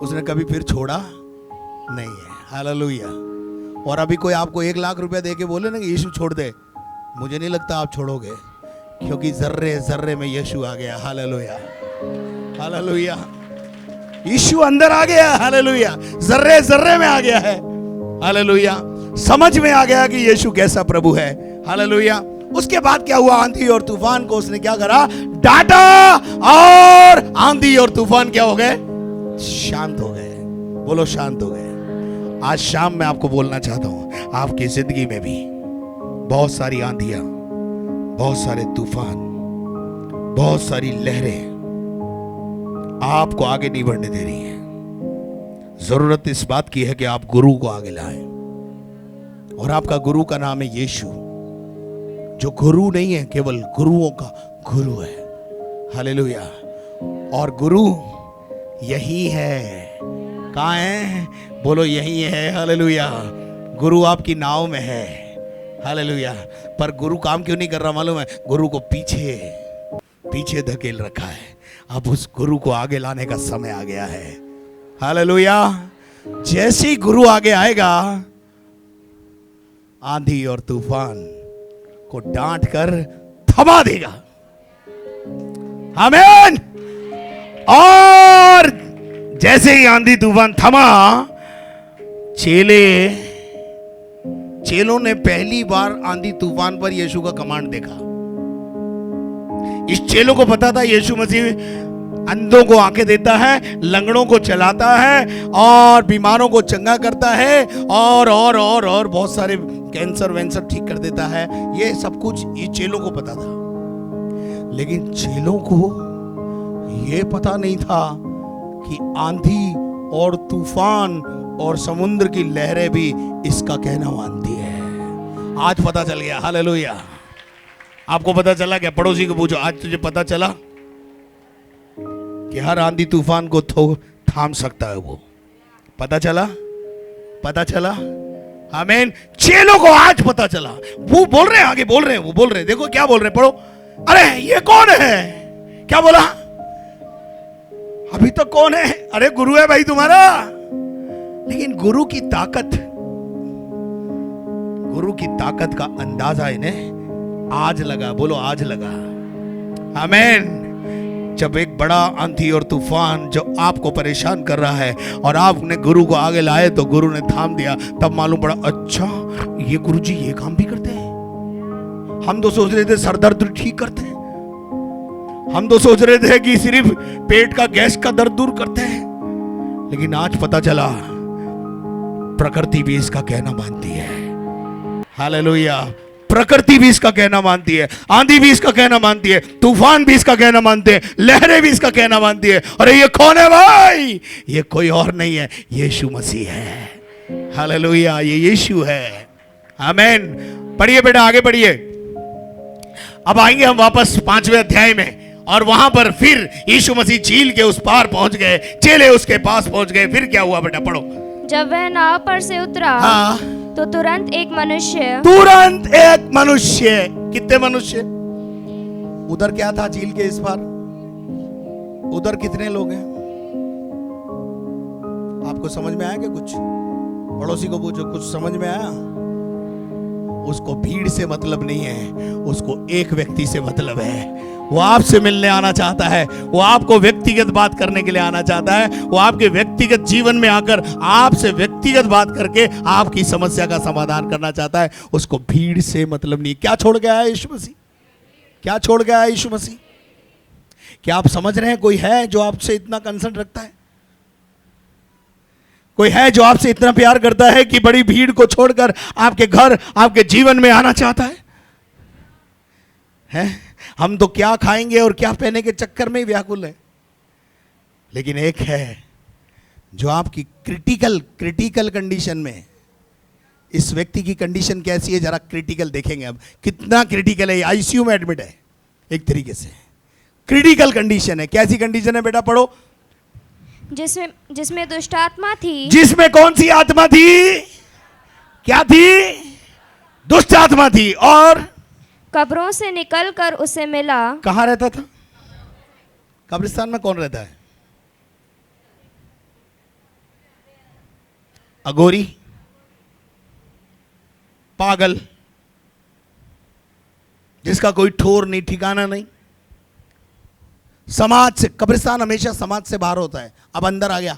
उसने कभी फिर छोड़ा नहीं है। हालेलुया। और अभी कोई आपको 1 लाख रुपया दे के बोले ना कि यीशु छोड़ दे, मुझे नहीं लगता आप छोड़ोगे, क्योंकि जर्रे जर्रे में यीशु आ गया। Hallelujah, hallelujah. यीशु अंदर आ गया। हालेलुया। जर्रे जर्रे में आ गया है। हालेलुया। समझ में आ गया कि यीशु कैसा प्रभु है। हालेलुया। उसके बाद क्या हुआ? आंधी और तूफान को उसने क्या करा? डांटा, और आंधी और तूफान क्या हो गए? शांत हो गए। बोलो शांत हो गए। आज शाम मैं आपको बोलना चाहता हूं, आपकी जिंदगी में भी बहुत सारी आंधियां, बहुत सारे तूफान, बहुत सारी लहरें आपको आगे नहीं बढ़ने दे रही हैं। जरूरत इस बात की है कि आप गुरु को आगे लाएं, और आपका गुरु का नाम है यीशु, जो गुरु नहीं है, केवल गुरुओं का गुरु है। हालेलुया। और गुरु यही है। कहाँ है? बोलो यही है। हालेलुया। गुरु आपकी नाव में है। हालेलुया। पर गुरु काम क्यों नहीं कर रहा मालूम है? गुरु को पीछे धकेल रखा है। अब उस गुरु को आगे लाने का समय आ गया है। हालेलुया। जैसे ही गुरु आगे आएगा, आंधी और तूफान को डांट कर थमा देगा। आमीन। और जैसे ही आंधी तूफान थमा, चेलों ने पहली बार आंधी तूफान पर यीशु का कमांड देखा। इस चेलों को पता था यीशु मसीह अंधों को आंखें देता है, लंगड़ों को चलाता है, और बीमारों को चंगा करता है, और बहुत सारे कैंसर वैंसर ठीक कर देता है। ये सब कुछ ये चेलों को पता था। लेकिन चेलों को ये पता नहीं था कि आंधी और तूफान और समुद्र की लहरें भी इसका कहना मानती है। आज पता चल गया। हालेलुया। आपको पता चला क्या? पड़ोसी को पूछो, आज तुझे पता चला कि हर आंधी तूफान को थाम सकता है वो? पता चला? पता चला? आमीन। चेलों को आज पता चला। वो बोल रहे हैं, आगे बोल रहे हैं, वो बोल रहे हैं, देखो क्या बोल रहे हैं, पढ़ो। अरे ये कौन है? क्या बोला? अभी तक कौन है? अरे गुरु है भाई तुम्हारा। लेकिन गुरु की ताकत का अंदाजा इन्हें आज लगा। बोलो आज लगा। आमीन। जब एक बड़ा आंधी और तूफान जो आपको परेशान कर रहा है और आपने गुरु को आगे लाए तो गुरु ने थाम दिया, तब मालूम पड़ा, अच्छा ये गुरु जी ये काम भी करते हैं। हम तो सोच रहे थे सर दर्द ठीक करते हैं, हम तो सोच रहे थे कि सिर्फ पेट का गैस का दर्द दूर करते हैं, लेकिन आज पता चला प्रकृति भी इसका कहना मानती है। हालेलुया। प्रकृति भी इसका कहना मानती है, आंधी भी इसका कहना मानती है, तूफान भी इसका कहना मानते हैं, लहरें भी इसका कहना मानती है। अरे ये कौन है भाई? ये कोई और नहीं है, यीशु मसीह है। हालेलुया। ये यीशु है। आमीन। पढ़िए बेटा, आगे पढ़िए। अब आएंगे हम वापस 5वें अध्याय में, और वहां पर फिर यीशु मसीह झील के उस पार पहुंच गए, चेले उसके पास पहुंच गए। फिर क्या हुआ बेटा? पढ़ो। जब वह नाव पर से उतरा, हाँ। तो तुरंत एक मनुष्य। कितने मनुष्य? उधर क्या था झील के इस पार? उधर कितने लोग हैं? आपको समझ में आया क्या कुछ? पड़ोसी को पूछो, कुछ समझ में आया? उसको भीड़ से मतलब नहीं है, उसको एक व्यक्ति से मतलब है। वो आपसे मिलने आना चाहता है, वो आपको व्यक्तिगत बात करने के लिए आना चाहता है, वो आपके व्यक्तिगत जीवन में आकर आपसे व्यक्तिगत बात करके आपकी समस्या का समाधान करना चाहता है। उसको भीड़ से मतलब नहीं। क्या छोड़ गया है यीशु मसीह? क्या छोड़ गया है यीशु मसीह? क्या आप समझ रहे हैं कोई है जो आपसे इतना कंसर्न रखता है? कोई है जो आपसे इतना प्यार करता है कि बड़ी भीड़ को छोड़कर आपके घर, आपके जीवन में आना चाहता है? हम तो क्या खाएंगे और क्या पहने के चक्कर में ही व्याकुल है। लेकिन एक है जो आपकी क्रिटिकल कंडीशन में, इस व्यक्ति की कंडीशन कैसी है जरा क्रिटिकल देखेंगे। अब कितना क्रिटिकल है? आईसीयू में एडमिट है, एक तरीके से क्रिटिकल कंडीशन है। कैसी कंडीशन है बेटा? पढ़ो। जिसमें दुष्ट आत्मा थी। जिसमें कौन सी आत्मा थी? क्या थी? दुष्ट आत्मा थी। और कब्रों से निकलकर उसे मिला। कहां रहता था? कब्रिस्तान में कौन रहता है? अगोरी, पागल, जिसका कोई ठोर नहीं, ठिकाना नहीं। समाज से, कब्रिस्तान हमेशा समाज से बाहर होता है, अब अंदर आ गया।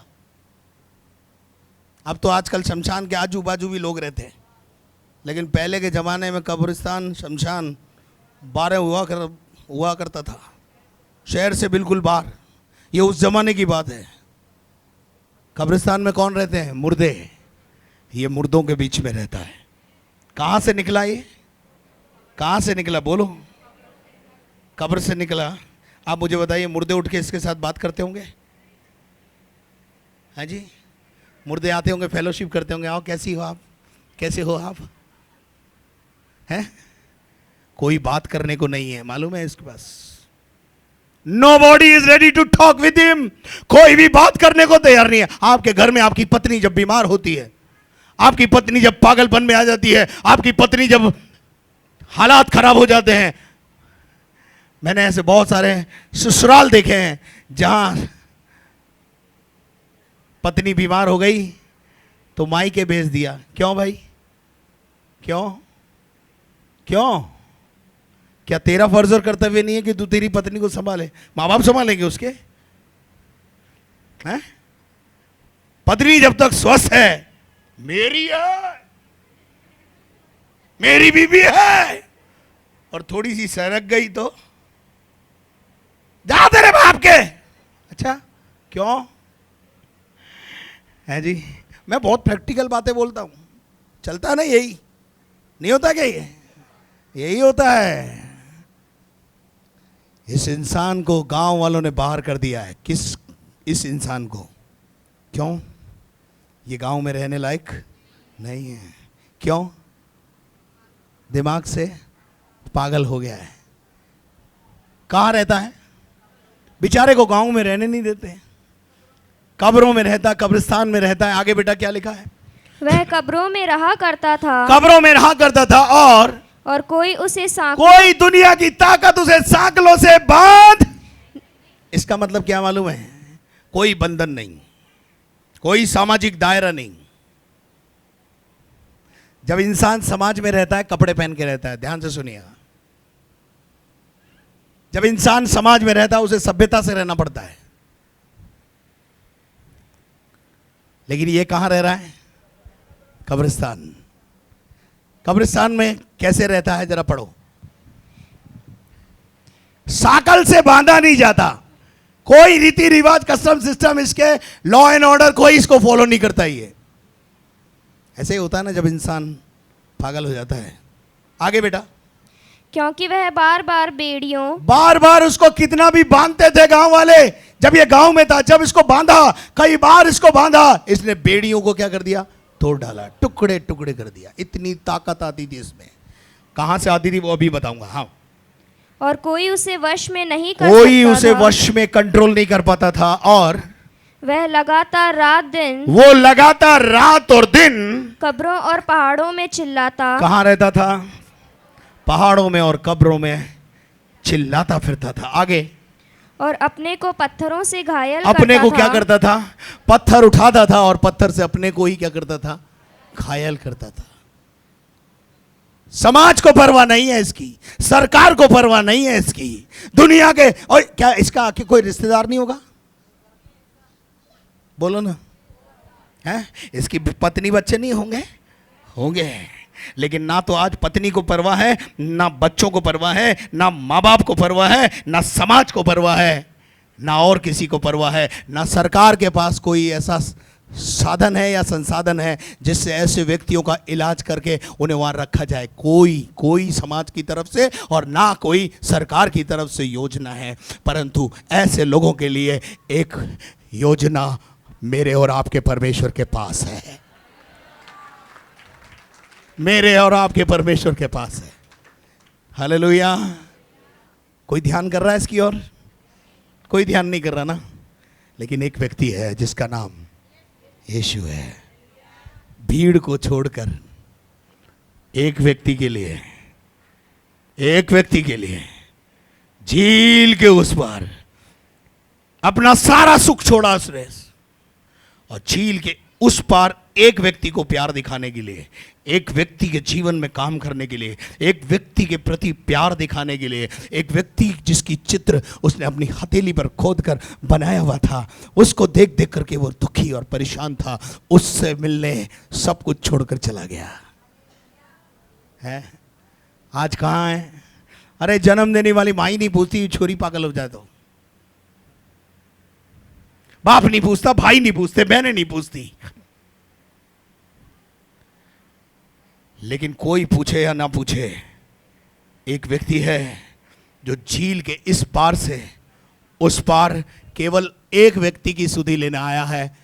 अब तो आजकल शमशान के आजू बाजू भी लोग रहते हैं। लेकिन पहले के ज़माने में कब्रिस्तान शमशान 12 हुआ करता था, शहर से बिल्कुल बाहर। ये उस ज़माने की बात है। कब्रिस्तान में कौन रहते हैं? मुर्दे। ये मुर्दों के बीच में रहता है। कहाँ से निकला ये? कहाँ से निकला? बोलो। कब्र से निकला। आप मुझे बताइए, मुर्दे उठ के इसके साथ बात करते होंगे? हाँ जी, मुर्दे आते होंगे, फेलोशिप करते होंगे, आओ कैसी हो आप, कैसे हो आप, हैं? कोई बात करने को नहीं है, मालूम है इसके पास। Nobody is ready to talk with him. कोई भी बात करने को तैयार नहीं है। आपके घर में आपकी पत्नी जब बीमार होती है, आपकी पत्नी जब पागलपन में आ जाती है, आपकी पत्नी जब हालात खराब हो जाते हैं, मैंने ऐसे बहुत सारे ससुराल देखे हैं जहां पत्नी बीमार हो गई तो मायके भेज दिया। क्यों भाई? क्यों? क्यों? क्या तेरा फर्ज और कर्तव्य नहीं है कि तू तेरी पत्नी को संभाले? माँ बाप संभालेंगे उसके, हैं? पत्नी जब तक स्वस्थ है, मेरी है, मेरी बीबी है, और थोड़ी सी सरक गई तो जा तेरे बाप के। अच्छा, क्यों है जी? मैं बहुत प्रैक्टिकल बातें बोलता हूं, चलता ना यही नहीं होता क्या? ये यही होता है। इस इंसान को गांव वालों ने बाहर कर दिया है। किस? इस इंसान को। क्यों? ये गांव में रहने लायक नहीं है। क्यों? दिमाग से पागल हो गया है। कहाँ रहता है? बेचारे को गांव में रहने नहीं देते, कब्रों में रहता, कब्रिस्तान में रहता है। आगे बेटा क्या लिखा है? वह कब्रों में रहा करता था, कब्रों में रहा करता था, और कोई उसे कोई दुनिया की ताकत उसे सांकलों से बांध। इसका मतलब क्या मालूम है? कोई बंधन नहीं, कोई सामाजिक दायरा नहीं। जब इंसान समाज में रहता है, कपड़े पहन के रहता है। ध्यान से सुनिएगा, जब इंसान समाज में रहता है उसे सभ्यता से रहना पड़ता है। लेकिन ये कहां रह रहा है? कब्रिस्तान। कब्रिस्तान में कैसे रहता है? जरा पढ़ो। साकल से बांधा नहीं जाता, कोई रीति रिवाज, कस्टम सिस्टम, इसके लॉ एंड ऑर्डर कोई इसको फॉलो नहीं करता। ये ऐसे ही होता है ना जब इंसान पागल हो जाता है। आगे बेटा। क्योंकि वह बार बार उसको कितना भी बांधते थे गांव वाले। जब ये गांव में था, जब इसको बांधा, कई बार इसको बांधा, इसने बेड़ियों को क्या कर दिया? तोड़ डाला, टुकड़े टुकड़े कर दिया। इतनी ताकत आती थी इसमें। कहां से आती थी वो अभी बताऊंगा। हाँ, और कोई उसे वश में नहीं कर कोई सकता उसे था। वश में कंट्रोल नहीं कर पाता था। और वह लगातार रात और दिन कब्रों और पहाड़ों में चिल्लाता। कहां रहता था? पहाड़ों में और कब्रों में चिल्लाता फिरता था। आगे। और अपने को पत्थरों से घायल अपने को करता क्या था। करता था? पत्थर उठाता था और पत्थर से अपने को ही क्या करता था? घायल करता था। समाज को परवाह नहीं है इसकी, सरकार को परवाह नहीं है इसकी, दुनिया के। और क्या इसका आके कोई रिश्तेदार नहीं होगा? बोलो ना, है? इसकी पत्नी बच्चे नहीं होंगे? होंगे। लेकिन ना तो आज पत्नी को परवाह है, ना बच्चों को परवाह है, ना माँ बाप को परवाह है, ना समाज को परवाह है, ना और किसी को परवाह है, ना सरकार के पास कोई ऐसा साधन है या संसाधन है जिससे ऐसे व्यक्तियों का इलाज करके उन्हें वहां रखा जाए। कोई समाज की तरफ से और ना कोई सरकार की तरफ से योजना है। परंतु ऐसे लोगों के लिए एक योजना मेरे और आपके परमेश्वर के पास है। मेरे और आपके परमेश्वर के पास है। हालेलुया। कोई ध्यान कर रहा है इसकी ओर? कोई ध्यान नहीं कर रहा ना। लेकिन एक व्यक्ति है जिसका नाम यीशु है। भीड़ को छोड़कर एक व्यक्ति के लिए झील के उस पार अपना सारा सुख छोड़ा उसने, और झील के उस पार एक व्यक्ति को प्यार दिखाने के लिए, एक व्यक्ति के जीवन में काम करने के लिए, एक व्यक्ति के प्रति प्यार दिखाने के लिए, एक व्यक्ति जिसकी चित्र उसने अपनी हथेली पर खोद कर बनाया हुआ था, उसको देख देख करके वो दुखी और परेशान था। उससे मिलने सब कुछ छोड़कर चला गया। है? आज कहाँ है? अरे जन्म देने वाली माँ ही नहीं पूछती, छोरी पागल हो जाए तो। बाप नहीं पूछता, भाई नहीं पूछते, बहनें नहीं पूछती। लेकिन कोई पूछे या ना पूछे, एक व्यक्ति है जो झील के इस पार से उस पार केवल एक व्यक्ति की सुधि लेने आया है,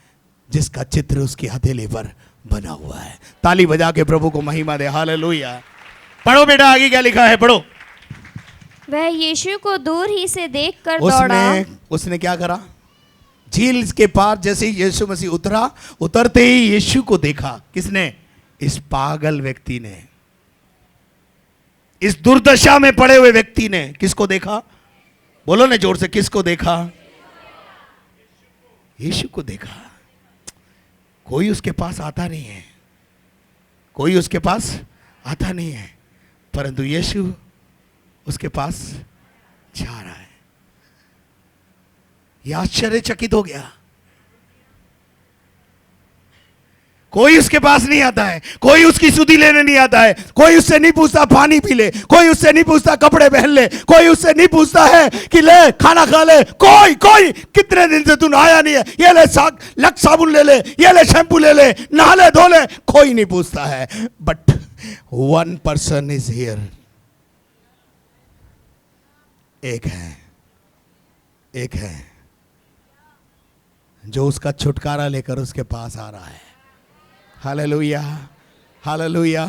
जिसका चित्र उसकी हथेली पर बना हुआ है। ताली बजा के प्रभु को महिमा दे। हालेलुया। पढ़ो बेटा, आगे क्या लिखा है, पढ़ो। वह यीशु को दूर ही से देखकर दौड़ा। उसने क्या करा? झील के पार जैसे ही यीशु मसीह उतरा, उतरते ही यीशु को देखा। किसने? इस पागल व्यक्ति ने, इस दुर्दशा में पड़े हुए व्यक्ति ने। किसको देखा? बोलो ना जोर से, किसको देखा? यीशु को देखा। कोई उसके पास आता नहीं है, कोई उसके पास आता नहीं है, परंतु यीशु उसके पास जा रहा है। यह आश्चर्यचकित हो गया। कोई उसके पास नहीं आता है, कोई उसकी सुधि लेने नहीं आता है, कोई उससे नहीं पूछता पानी पी ले, कोई उससे नहीं पूछता कपड़े पहन ले, कोई उससे नहीं पूछता है कि ले खाना खा ले। कोई कितने दिन से तू नहाया नहीं है, ये ले लक्स साबुन ले ले, ये ले शैम्पू ले ले, नहा ले धो ले, कोई नहीं पूछता है। But one person is here. एक है जो उसका छुटकारा लेकर उसके पास आ रहा है। Hallelujah, hallelujah.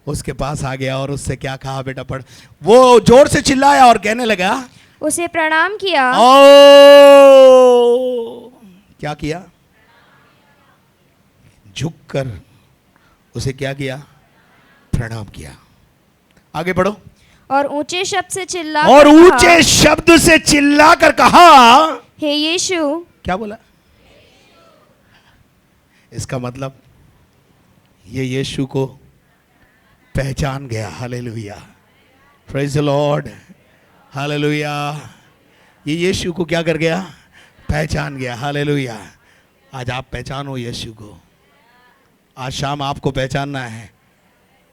उसके पास आ गया और उससे क्या कहा बेटा, पढ़। वो जोर से चिल्लाया और कहने लगा, उसे प्रणाम किया। ओ क्या किया? झुककर उसे क्या किया? प्रणाम किया। आगे बढ़ो। और ऊंचे शब्द से चिल्ला और ऊंचे शब्द से चिल्लाकर कहा, हे यीशु। क्या बोला? इसका मतलब ये यीशु को पहचान गया। Hallelujah, praise the Lord, hallelujah. ये यीशु को क्या कर गया? पहचान गया। हालेलुया। आज आप पहचानो यीशु को। आज शाम आपको पहचानना है।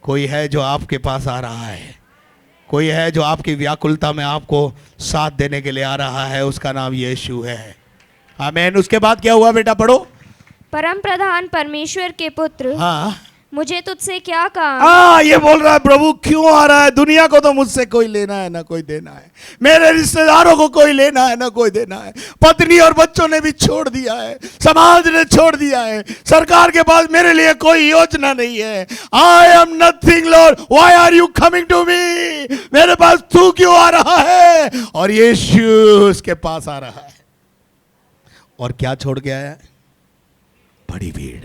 कोई है जो आपके पास आ रहा है, कोई है जो आपकी व्याकुलता में आपको साथ देने के लिए आ रहा है। उसका नाम यीशु है। आमीन। उसके बाद क्या हुआ बेटा, पढ़ो। परम प्रधान परमेश्वर के पुत्र, हाँ, मुझे तुझसे क्या काम? ये बोल रहा है प्रभु क्यों आ रहा है? दुनिया को तो मुझसे कोई लेना है ना कोई देना है, मेरे रिश्तेदारों को कोई लेना है ना कोई देना है, पत्नी और बच्चों ने भी छोड़ दिया है, समाज ने छोड़ दिया है, सरकार के पास मेरे लिए कोई योजना नहीं है। I am nothing Lord, why are you coming to me? मेरे पास तू क्यों आ रहा है? और यीशु उसके पास आ रहा है और क्या छोड़ के आया? बड़ी भीड़,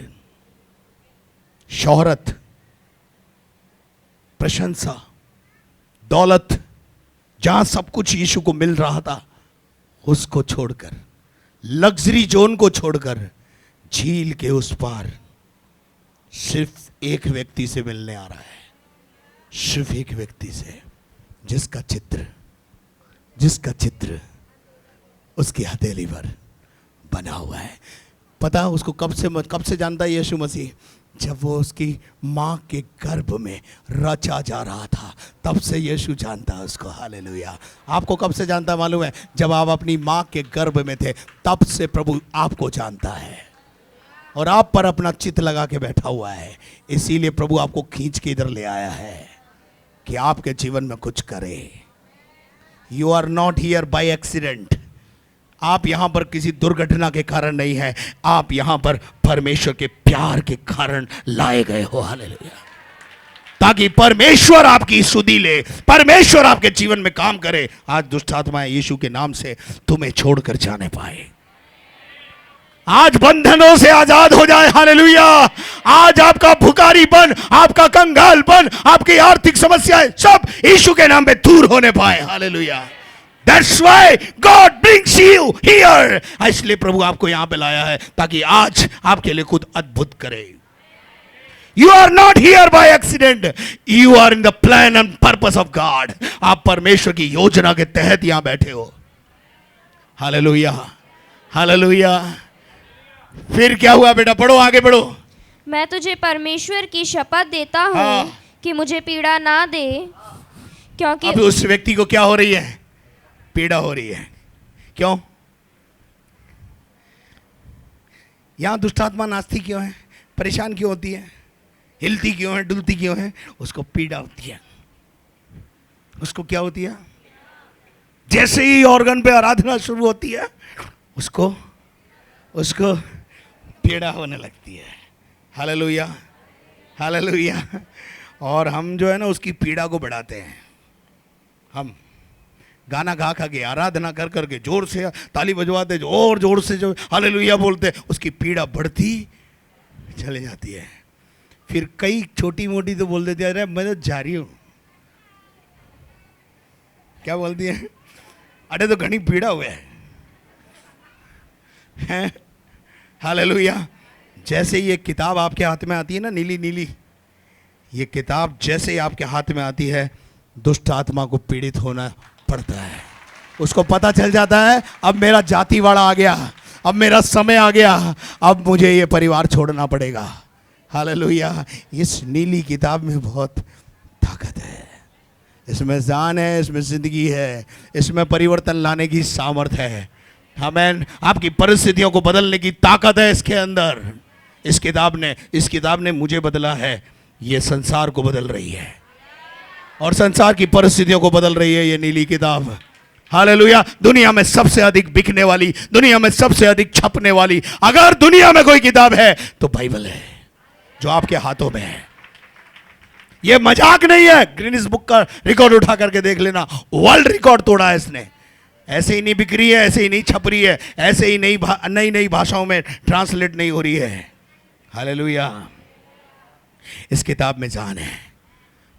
शोहरत, प्रशंसा, दौलत, जहां सब कुछ यीशु को मिल रहा था, उसको छोड़कर, लग्जरी जोन को छोड़कर झील के उस पार सिर्फ एक व्यक्ति से मिलने आ रहा है। सिर्फ एक व्यक्ति से, जिसका चित्र उसकी हथेली पर बना हुआ है। पता है उसको कब से जानता है यीशु मसीह? जब वो उसकी माँ के गर्भ में रचा जा रहा था, तब से यीशु जानता है उसको। हालेलुया। आपको कब से जानता है मालूम है? जब आप अपनी माँ के गर्भ में थे, तब से प्रभु आपको जानता है और आप पर अपना चित्त लगा के बैठा हुआ है। इसीलिए प्रभु आपको खींच के इधर ले आया है कि आपके जीवन में कुछ करे। You are not here by accident. आप यहां पर किसी दुर्घटना के कारण नहीं है, आप यहां पर परमेश्वर के प्यार के कारण लाए गए हो। हालेलुया। ताकि परमेश्वर आपकी सुधि ले, परमेश्वर आपके जीवन में काम करे। आज दुष्ट आत्माएं यीशु के नाम से तुम्हें छोड़कर जाने पाए, आज बंधनों से आजाद हो जाए। हालेलुया। आज आपका भुखारीपन, आपका कंगालपन, आपकी आर्थिक समस्याएं सब यीशु के नाम पे दूर होने पाए। Hallelujah. That's why God brings you here. इसलिए प्रभु आपको यहां पे लाया है ताकि आज आपके लिए खुद अद्भुत करे। You are not here by accident. You are in the plan and purpose of God. आप परमेश्वर की योजना के तहत यहां बैठे हो। Hallelujah, hallelujah. फिर क्या हुआ बेटा? पढ़ो, आगे बढ़ो। मैं तुझे परमेश्वर की शपथ देता हूँ कि मुझे पीड़ा ना दे, क्योंकि अब उस व्यक्ति को क्या हो रही है? पीड़ा हो रही है। क्यों? यहां दुष्टात्मा नाचती क्यों है? परेशान क्यों होती है? हिलती क्यों है? डुलती क्यों है? उसको पीड़ा होती है। उसको क्या होती है? जैसे ही ऑर्गन पे आराधना शुरू होती है, उसको पीड़ा होने लगती है। Hallelujah, hallelujah. और हम जो है ना उसकी पीड़ा को बढ़ाते हैं। हम गाना गा खा के, आराधना कर करके, जोर से ताली बजवाते, जो और जोर से जो हालेलुया बोलते, उसकी पीड़ा बढ़ती चली जाती है। फिर कई छोटी मोटी तो बोल देती है, अरे मैं तो जा रही हूं। क्या बोलती है? अरे तो घनी पीड़ा हुआ है। हालेलुया। जैसे ये किताब आपके हाथ में आती है ना, नीली नीली, ये किताब जैसे ही आपके हाथ में आती है, दुष्ट आत्मा को पीड़ित होना पड़ता है। उसको पता चल जाता है अब मेरा जातिवाड़ा आ गया, अब मेरा समय आ गया, अब मुझे ये परिवार छोड़ना पड़ेगा। हालेलुया। इस नीली किताब में बहुत ताकत है, इसमें जान है, इसमें जिंदगी है, इसमें परिवर्तन लाने की सामर्थ्य है। आमीन। आपकी परिस्थितियों को बदलने की ताकत है इसके अंदर। इस किताब ने मुझे बदला है, ये संसार को बदल रही है और संसार की परिस्थितियों को बदल रही है ये नीली किताब। हालेलुया। दुनिया में सबसे अधिक बिकने वाली, दुनिया में सबसे अधिक छपने वाली अगर दुनिया में कोई किताब है तो बाइबल है, जो आपके हाथों में है। ये मजाक नहीं है। गिनीज बुक का रिकॉर्ड उठा करके देख लेना, वर्ल्ड रिकॉर्ड तोड़ा है इसने। ऐसे ही नहीं बिक रही है, ऐसे ही नहीं छप रही है, ऐसे ही नई नई भाषाओं में ट्रांसलेट नहीं हो रही है। हालेलुया। इस किताब में जान है।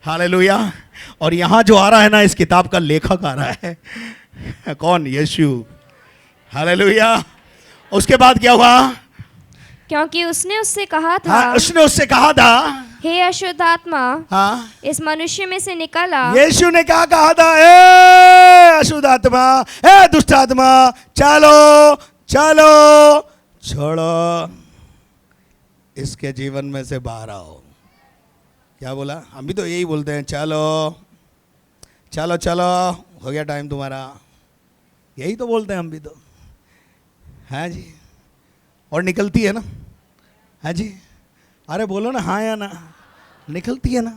हालेलुया। और यहां जो आ रहा है ना, इस किताब का लेखक आ रहा है। कौन? यीशु। हालेलुया। उसके बाद क्या हुआ? क्योंकि उसने उससे कहा था, हाँ, उसने उससे कहा था, हे अशुद्ध आत्मा, हाँ, इस मनुष्य में से निकल आ। यीशु ने क्या कहा था? ए अशुद्ध आत्मा, ए दुष्ट आत्मा, चलो चलो, छोड़ो, इसके जीवन में से बाहर आओ। क्या बोला? हम भी तो यही बोलते हैं, चलो चलो चलो, हो गया टाइम तुम्हारा। यही तो बोलते हैं हम भी तो, हाँ जी। और निकलती है ना, हाँ जी। अरे बोलो ना हाँ या ना। निकलती है ना,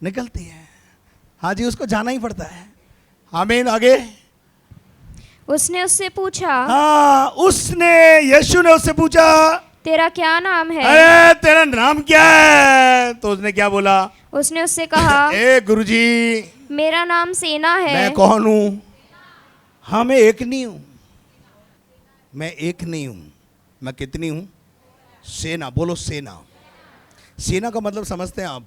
निकलती है। हाँ जी, उसको जाना ही पड़ता है। आमीन। आगे। उसने उससे पूछा, हाँ, यीशु ने उससे पूछा, तेरा क्या नाम है? अरे तेरा नाम क्या है? तो उसने क्या बोला? उसने उससे कहा, ए गुरुजी, मेरा नाम सेना है। मैं कौन हूं? हाँ, मैं एक नहीं हूं। मैं एक नहीं हूं। मैं कितनी हूं? सेना। बोलो सेना। सेना का मतलब समझते हैं आप?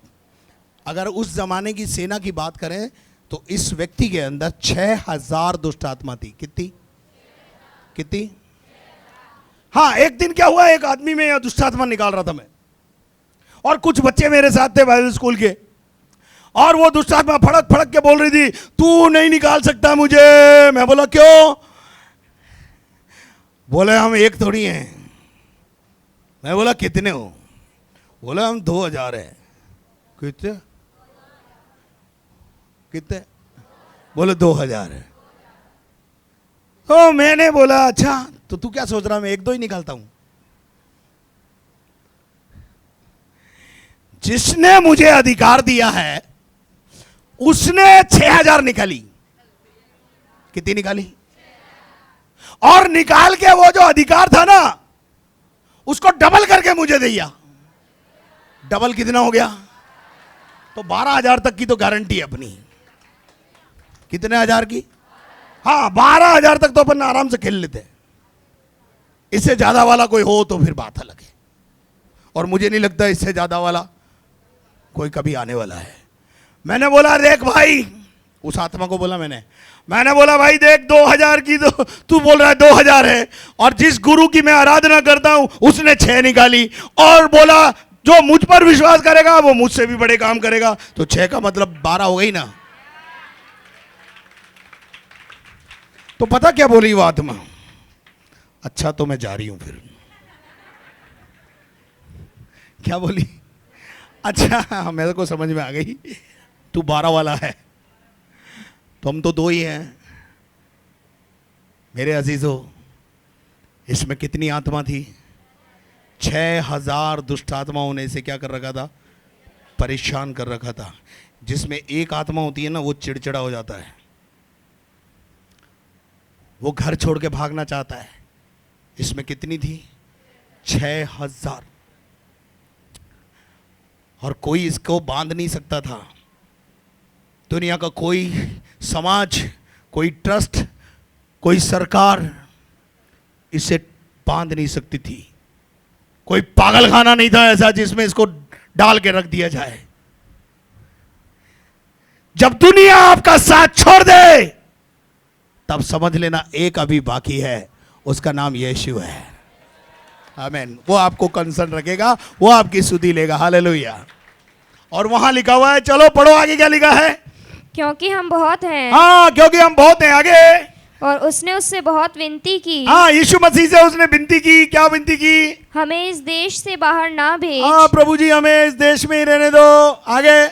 अगर उस जमाने की सेना की बात करें तो इस व्यक्ति के अंदर 6000 दुष्ट आत्मा थी। कितनी? हाँ, एक दिन क्या हुआ, एक आदमी में यह दुष्ट आत्मा निकाल रहा था मैं, और कुछ बच्चे मेरे साथ थे बाइबल स्कूल के, और वो दुष्ट आत्मा फड़क फड़क के बोल रही थी, तू नहीं निकाल सकता मुझे। मैं बोला क्यों? बोले हम एक थोड़ी हैं। मैं बोला कितने हो? बोला हम 2000 है। कितने? बोले 2000 है। तो मैंने बोला अच्छा, तो तू क्या सोच रहा, मैं एक दो ही निकालता हूं? जिसने मुझे अधिकार दिया है उसने 6000 निकाली। कितनी निकाली? और निकाल के वो जो अधिकार था ना, उसको डबल करके मुझे दिया। डबल कितना हो गया? तो 12000 तक की तो गारंटी है अपनी। कितने हजार की? हाँ, 12000 तक तो अपन आराम से खेल लेते। इससे ज्यादा वाला कोई हो तो फिर बात अलग है, और मुझे नहीं लगता इससे ज्यादा वाला कोई कभी आने वाला है। मैंने बोला देख भाई, उस आत्मा को बोला मैंने बोला भाई देख, 2000 की तो तू बोल रहा है 2000 है, और जिस गुरु की मैं आराधना करता हूं उसने 6 निकाली, और बोला जो मुझ पर विश्वास करेगा वो मुझसे भी बड़े काम करेगा। तो 6 का मतलब 12 हो गई ना। तो पता क्या बोली वो आत्मा? अच्छा तो मैं जा रही हूं फिर। क्या बोली? अच्छा मेरे को समझ में आ गई, तू 12 वाला है तो हम तो 2 ही हैं। मेरे अजीजों, इसमें कितनी आत्मा थी? 6000 दुष्ट आत्माओं ने इसे क्या कर रखा था? परेशान कर रखा था। जिसमें एक आत्मा होती है ना, वो चिड़चिड़ा हो जाता है, वो घर छोड़ के भागना चाहता है। इसमें कितनी थी? 6000। और कोई इसको बांध नहीं सकता था। दुनिया का कोई समाज, कोई ट्रस्ट, कोई सरकार इसे बांध नहीं सकती थी। कोई पागलखाना नहीं था ऐसा जिसमें इसको डाल के रख दिया जाए। जब दुनिया आपका साथ छोड़ दे, तब समझ लेना एक अभी बाकी है, उसका नाम यीशु है। आमीन। वो आपको कंसर्न रखेगा, वो आपकी सुधि लेगा। हालेलुया। और वहां लिखा हुआ है, चलो पढ़ो आगे क्या लिखा है? क्योंकि हम बहुत हैं। हाँ, क्योंकि हम बहुत हैं। आगे। और उसने उससे बहुत विनती की। हाँ, यीशु मसीह से उसने विनती की। क्या विनती की? हमें इस देश से बाहर ना भेज। हाँ प्रभु जी, हमें इस देश में ही रहने दो। आगे।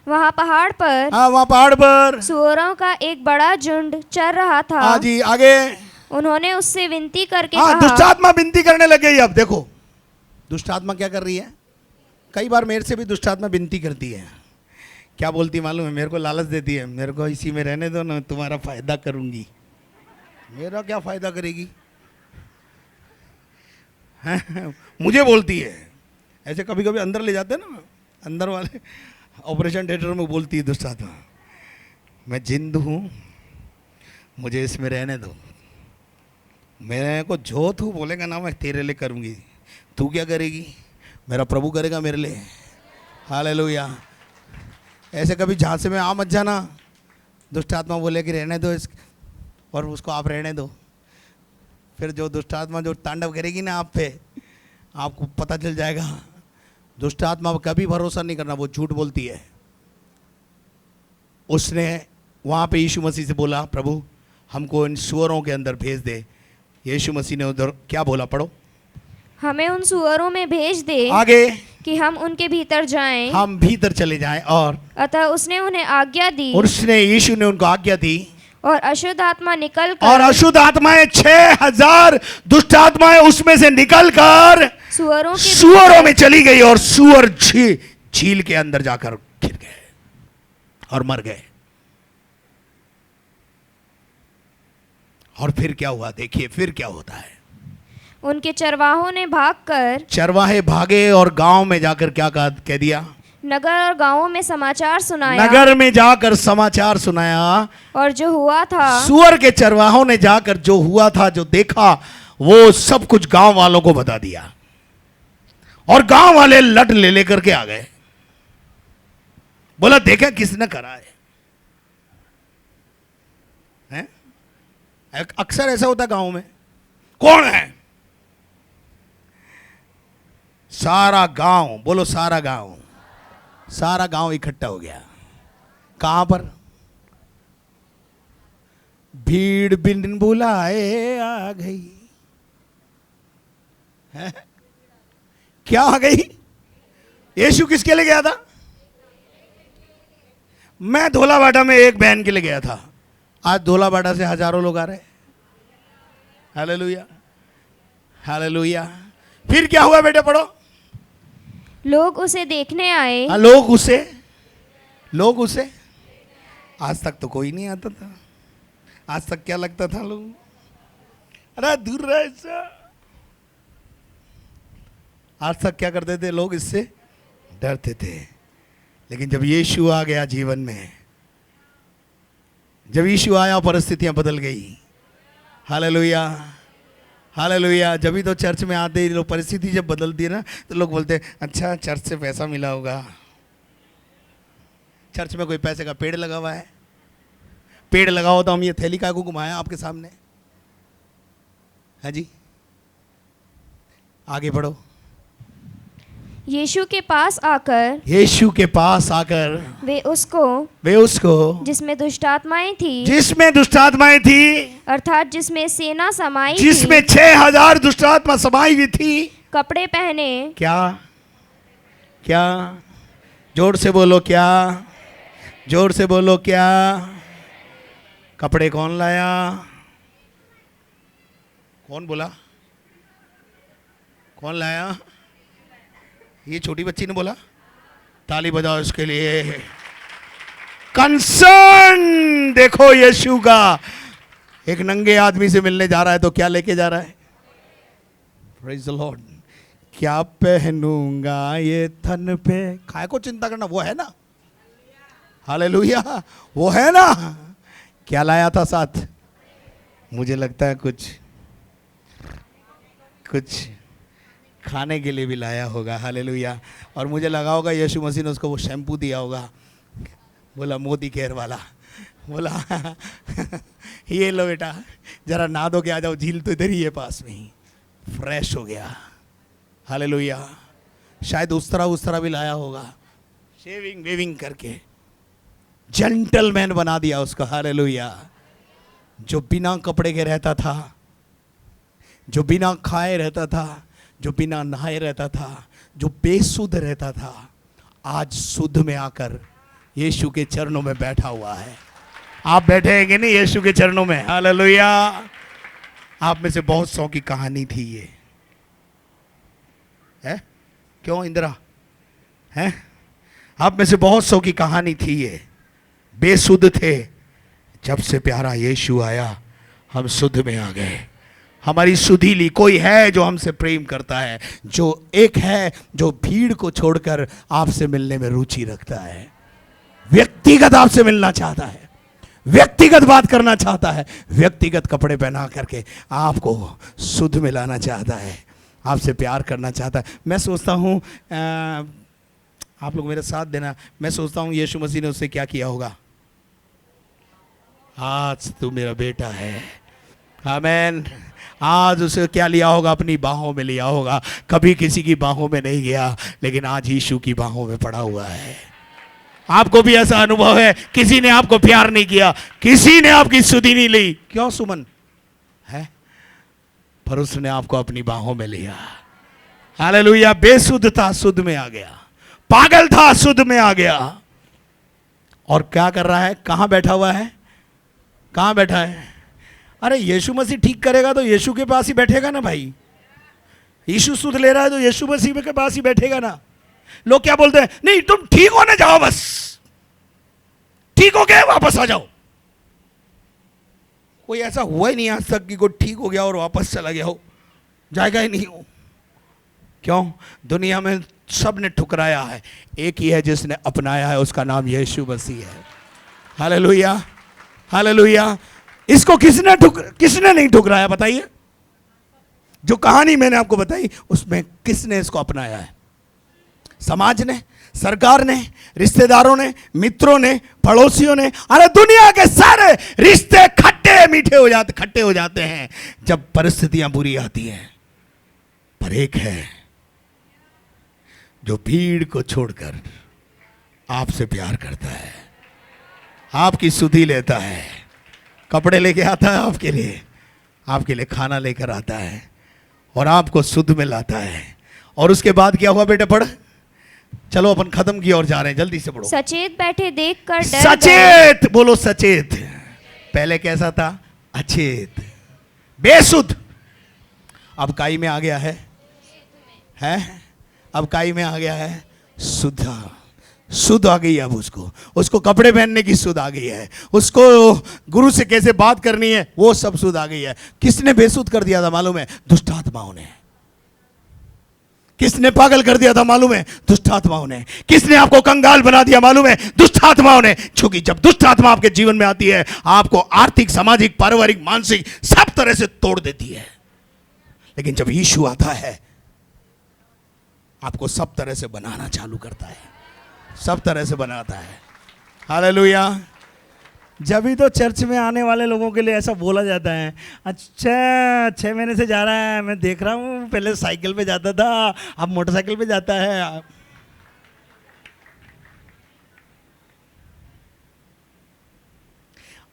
वहाँ पहाड़ पर, हाँ, वहाँ पहाड़ पर सूअरों का एक बड़ा झुंड चर रहा था। हाँ जी, आगे। उन्होंने उससे विनती करके हाँ, कहा। दुष्ट आत्मा विनती करने लग गई। अब देखो दुष्ट आत्मा क्या कर रही है। कई बार मेरे से भी दुष्ट आत्मा विनती करती है। क्या बोलती मालूम है? मेरे को लालच देती है, मेरे को इसी में रहने दो ना, तुम्हारा फायदा करूंगी। मेरा क्या फायदा करेगी? मुझे बोलती है ऐसे। कभी कभी अंदर ले जाते हैं ना, अंदर वाले ऑपरेशन थिएटर में बोलती है दुष्ट आत्मा, मैं जिंद हूँ, मुझे इसमें रहने दो। मेरे को जो तू बोलेगा ना, मैं तेरे लिए करूँगी। तू क्या करेगी? मेरा प्रभु करेगा मेरे लिए। हालेलुया। ऐसे कभी झांसे में आ मत जाना। दुष्ट आत्मा बोले कि रहने दो इस, और उसको आप रहने दो। फिर जो दुष्ट आत्मा जो तांडव करेगी ना आप पे, आपको पता चल जाएगा। दुष्ट आत्मा पर कभी भरोसा नहीं करना, वो झूठ बोलती है। उसने वहाँ पे यीशु मसीह से बोला, प्रभु हमको इन सुअरों के अंदर भेज दे। यीशु मसीह ने उधर क्या बोला? पढ़ो। हमें उन सुअरों में भेज दे, आगे। कि हम उनके भीतर जाएं। हम भीतर चले जाएं। और अतः उसने उन्हें आज्ञा दी। और उसने, यीशु ने उनको आज्ञा दी। और अशुद्ध आत्मा निकल और कर, अशुद्ध आत्माएं 6000 दुष्ट आत्माएं उसमें से निकलकर सुअरों में चली गई। और सुअर झील के अंदर जाकर गिर गए और मर गए। और फिर क्या हुआ? देखिए फिर क्या होता है। उनके चरवाहों ने भागकर, चरवाहे भागे और गांव में जाकर क्या कह दिया? नगर और गांवों में समाचार सुनाया। नगर में जाकर समाचार सुनाया। और जो हुआ था, सुअर के चरवाहों ने जाकर जो हुआ था, जो देखा, वो सब कुछ गांव वालों को बता दिया। और गांव वाले लट ले लेकर के आ गए। बोला देखा किसने करा है? अक्सर ऐसा होता गांव में। कौन है? सारा गांव, बोलो सारा गांव, सारा गांव इकट्ठा हो गया। कहां पर? भीड़ बिन बुलाए आ गई। है? क्या आ गई? यीशु किसके लिए गया था? मैं धोलाबाटा में एक बहन के लिए गया था। आज धोलाबाटा से हजारों लोग आ रहे। Hallelujah, hallelujah. फिर क्या हुआ बेटे? पढ़ो। लोग उसे देखने आए। लोग उसे आज तक तो कोई नहीं आता था। आज तक क्या लगता था लोग? अरे दूर रहे इससे। आज तक क्या करते थे लोग? इससे डरते थे। लेकिन जब यीशु आ गया जीवन में, जब यीशु आया, परिस्थितियां बदल गई। Hallelujah, hallelujah. जब भी तो चर्च में आते ही लोग, परिस्थिति जब बदलती है ना, तो लोग बोलते हैं अच्छा चर्च से पैसा मिला होगा। चर्च में कोई पैसे का पेड़ लगा हुआ है। पेड़ लगा हो तो हम ये थैली का को घुमाया आपके सामने है जी। आगे बढ़ो। यीशु के पास आकर, वे उसको जिसमें दुष्ट आत्माएं थी, अर्थात जिसमें सेना समाई जिसमें थी, 6000 दुष्ट आत्मा समाई हुई थी, कपड़े पहने, क्या जोर से बोलो क्या, जोर से बोलो क्या। कपड़े कौन लाया? कौन बोला? कौन लाया? ये छोटी बच्ची ने बोला। ताली बजाओ इसके लिए। कंसर्न देखो यीशु का। एक नंगे आदमी से मिलने जा रहा है तो क्या लेके जा रहा है? Praise the Lord. क्या पहनूंगा ये तन पे, काय को चिंता करना, वो है ना। हालेलुया, वो है ना। क्या लाया था साथ? मुझे लगता है कुछ खाने के लिए भी लाया होगा। हालेलुया। और मुझे लगा होगा यीशु मसीह ने उसको वो शैम्पू दिया होगा, बोला मोदी केयर वाला, बोला ये लो बेटा जरा नहा धो के आ जाओ, झील तो इधर ही है पास में ही, फ्रेश हो गया। हालेलुया। शायद उस तरह भी लाया होगा, शेविंग वेविंग करके जेंटलमैन बना दिया उसको। हालेलुया। जो बिना कपड़े के रहता था, जो बिना खाए रहता था, जो बिना नहाए रहता था, जो बेसुध रहता था, आज शुद्ध में आकर यीशु के चरणों में बैठा हुआ है। आप बैठे हैं कि नहीं यीशु के चरणों में? हालेलुया। आप में से बहुत सौ की कहानी थी ये है। क्यों इंदिरा है? आप में से बहुत सौ की कहानी थी ये। बेसुध थे, जब से प्यारा यीशु आया हम शुद्ध में आ गए। हमारी सुधि ली। कोई है जो हमसे प्रेम करता है, जो एक है जो भीड़ को छोड़कर आपसे मिलने में रुचि रखता है, व्यक्तिगत आपसे मिलना चाहता है, व्यक्तिगत बात करना चाहता है, व्यक्तिगत कपड़े पहना करके आपको शुद्ध में लाना चाहता है, आपसे प्यार करना चाहता है। मैं सोचता हूँ आप लोग मेरे साथ देना, मैं सोचता हूँ यीशु मसीह ने उससे क्या किया होगा। आज तू मेरा बेटा है। आमीन। आज उसे क्या लिया होगा? अपनी बाहों में लिया होगा। कभी किसी की बाहों में नहीं गया, लेकिन आज यीशु की बाहों में पड़ा हुआ है। आपको भी ऐसा अनुभव है? किसी ने आपको प्यार नहीं किया, किसी ने आपकी सुधि नहीं ली। क्यों सुमन है? पर उसने आपको अपनी बाहों में लिया। हालेलुया। बेसुध था, शुद्ध में आ गया। पागल था, शुद्ध में आ गया। और क्या कर रहा है? कहां बैठा हुआ है? कहां बैठा है? अरे यीशु मसीह ठीक करेगा तो यीशु के पास ही बैठेगा ना भाई। यीशु सुध ले रहा है तो यीशु मसीह के पास ही बैठेगा ना। लोग क्या बोलते हैं? नहीं तुम ठीक होने जाओ, बस ठीक हो गए वापस आ जाओ। कोई ऐसा हुआ ही नहीं आज तक कि कोई ठीक हो गया और वापस चला गया हो। जाएगा ही नहीं हो। क्यों? दुनिया में सब ने ठुकराया है, एक ही है जिसने अपनाया है, उसका नाम यीशु मसीह है। Hallelujah, hallelujah. इसको किसने नहीं ठुकराया बताइए? जो कहानी मैंने आपको बताई उसमें किसने इसको अपनाया है? समाज ने, सरकार ने, रिश्तेदारों ने, मित्रों ने, पड़ोसियों ने। अरे दुनिया के सारे रिश्ते खट्टे हो जाते हैं जब परिस्थितियां बुरी आती हैं। पर एक है जो भीड़ को छोड़कर आपसे प्यार करता है, आपकी सुधि लेता है, कपड़े लेके आता है आपके लिए खाना लेकर आता है और आपको शुद्ध में लाता है। और उसके बाद क्या हुआ बेटे? पढ़। चलो अपन खत्म की ओर जा रहे हैं, जल्दी से पढ़ो। सचेत बैठे देखकर डर गए। सचेत बोलो, सचेत। पहले कैसा था? अचेत, बेसुध। अब काई में आ गया है? अब काई में आ गया है शुद्ध आ गई है। अब उसको कपड़े पहनने की शुद्ध आ गई है, उसको गुरु से कैसे बात करनी है वो सब शुद्ध आ गई है। किसने बेसुध कर दिया था मालूम है? दुष्ट आत्माओं ने। किसने पागल कर दिया था मालूम है? दुष्ट आत्माओं ने। किसने आपको कंगाल बना दिया मालूम है? दुष्ट आत्माओं ने। क्योंकि जब दुष्ट आत्मा आपके जीवन में आती है, आपको आर्थिक, सामाजिक, पारिवारिक, मानसिक सब तरह से तोड़ देती है। लेकिन जब यीशु आता है, आपको सब तरह से बनाना चालू करता है, सब तरह से बनाता है। हालेलुया। जब ही तो चर्च में आने वाले लोगों के लिए ऐसा बोला जाता है, अच्छा 6 महीने से जा रहा है, मैं देख रहा हूँ, पहले साइकिल पे जाता था अब मोटरसाइकिल पे जाता है।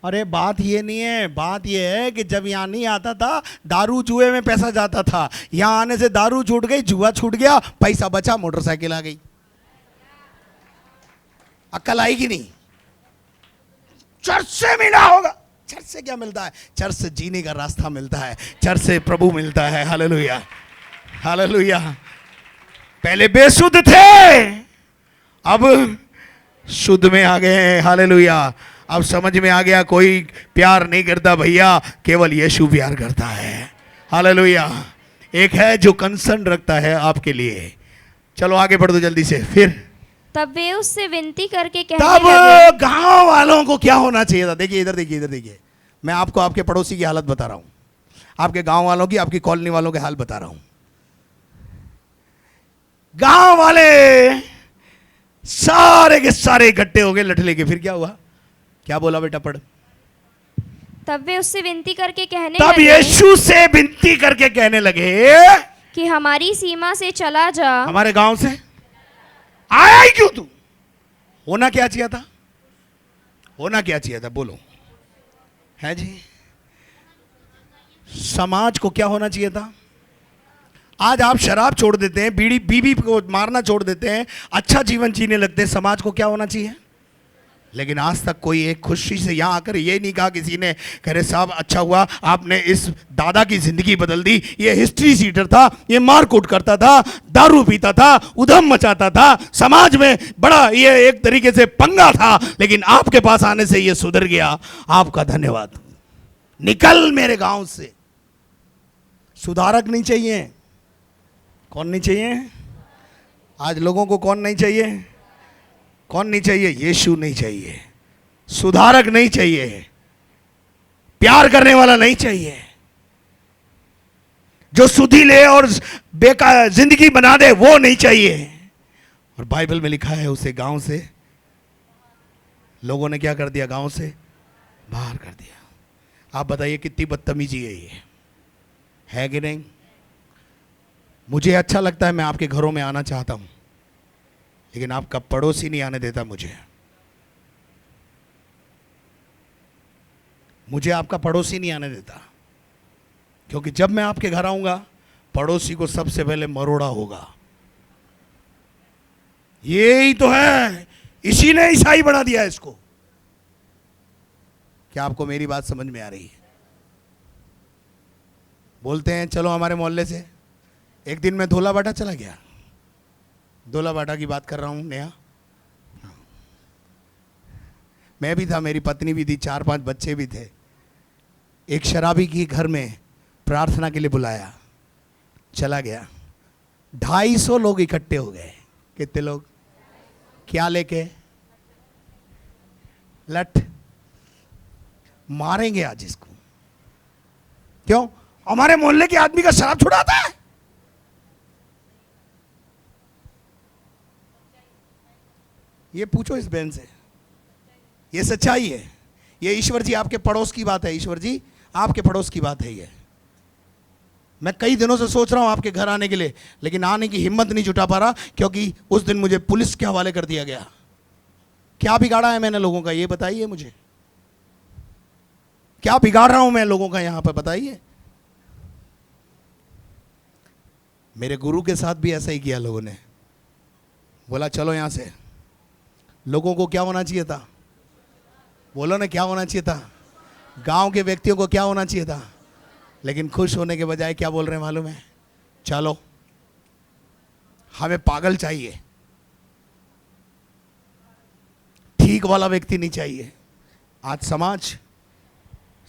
अरे बात ये नहीं है, बात ये है कि जब यहाँ नहीं आता था दारू जुए में पैसा जाता था, यहाँ आने से दारू छूट गई, जुआ छूट गया, पैसा बचा, मोटरसाइकिल आ गई। अक्ल आएगी नहीं। चर्च से मिला होगा। चर्च से क्या मिलता है? चर्च से जीने का रास्ता मिलता है, चर्च से प्रभु मिलता है। Hallelujah, hallelujah. पहले बेशुद्ध थे, अब शुद्ध में आ गए। हालेलुया। अब समझ में आ गया, कोई प्यार नहीं करता भैया, केवल यीशु प्यार करता है। हालेलुया। एक है जो कंसर्न रखता है आपके लिए। चलो आगे बढ़ दो जल्दी से। फिर तब वे उससे विनती करके कहने तब लगे, गांव वालों को क्या होना चाहिए था? देखिए इधर देखिए, इधर देखिए। मैं आपको आपके पड़ोसी की हालत बता रहा हूं, आपके गांव वालों की, आपकी कॉलोनी वालों के हाल बता रहा हूं। गांव वाले सारे के सारे इकट्ठे हो गए लठ लेके। फिर क्या हुआ? क्या बोला बेटा? पढ़। तब वे उससे विनती करके कहने तब लगे यीशु से विनती करके कहने लगे कि हमारी सीमा से चला जा। हमारे गांव से आया ही क्यों तू? होना क्या चाहिए था? होना क्या चाहिए था? बोलो। है जी? समाज को क्या होना चाहिए था? आज आप शराब छोड़ देते हैं, बीड़ी बीवी को मारना छोड़ देते हैं, अच्छा जीवन जीने लगते हैं, समाज को क्या होना चाहिए? लेकिन आज तक कोई एक खुशी से यहां आकर ये नहीं कहा किसी ने, कह रहे साहब अच्छा हुआ आपने इस दादा की जिंदगी बदल दी। ये हिस्ट्री सीटर था, ये मारकूट करता था, दारू पीता था, उधम मचाता था, समाज में बड़ा ये एक तरीके से पंगा था, लेकिन आपके पास आने से ये सुधर गया। आपका धन्यवाद। निकल मेरे गांव से। सुधारक नहीं चाहिए। कौन नहीं चाहिए? आज लोगों को कौन नहीं चाहिए? कौन नहीं चाहिए? यीशु नहीं चाहिए, सुधारक नहीं चाहिए, प्यार करने वाला नहीं चाहिए, जो सुधी ले और बेकार जिंदगी बना दे वो नहीं चाहिए। और बाइबल में लिखा है उसे गांव से लोगों ने क्या कर दिया? गांव से बाहर कर दिया। आप बताइए कितनी बदतमीजी है ये, है कि नहीं? मुझे अच्छा लगता है, मैं आपके घरों में आना चाहता हूं, लेकिन आपका पड़ोसी नहीं आने देता मुझे आपका पड़ोसी नहीं आने देता, क्योंकि जब मैं आपके घर आऊंगा पड़ोसी को सबसे पहले मरोड़ा होगा। यही तो है, इसी ने ईसाई बना दिया इसको। क्या आपको मेरी बात समझ में आ रही है? बोलते हैं चलो हमारे मोहल्ले से। एक दिन मैं धोला बाटा चला गया, धोला बाटा की बात कर रहा हूं नया। मैं भी था, मेरी पत्नी भी थी, 4-5 बच्चे भी थे। एक शराबी की घर में प्रार्थना के लिए बुलाया, चला गया। 250 लोग इकट्ठे हो गए। कितने लोग? क्या लेके? लठ। मारेंगे आज इसको। क्यों? हमारे मोहल्ले के आदमी का शराब छुड़ाता है। ये पूछो इस बहन से, ये सच्चाई है। ये ईश्वर जी आपके पड़ोस की बात है, ईश्वर जी आपके पड़ोस की बात है। ये मैं कई दिनों से सोच रहा हूं आपके घर आने के लिए, लेकिन आने की हिम्मत नहीं जुटा पा रहा, क्योंकि उस दिन मुझे पुलिस के हवाले कर दिया गया। क्या बिगाड़ा है मैंने लोगों का? ये बताइए मुझे, क्या बिगाड़ रहा हूं मैं लोगों का यहां पर? बताइए। मेरे गुरु के साथ भी ऐसा ही किया लोगों ने। बोला चलो यहां से। लोगों को क्या होना चाहिए था? बोलो ना, क्या होना चाहिए था? गांव के व्यक्तियों को क्या होना चाहिए था? लेकिन खुश होने के बजाय क्या बोल रहे हैं मालूम है? चलो हमें पागल चाहिए, ठीक वाला व्यक्ति नहीं चाहिए। आज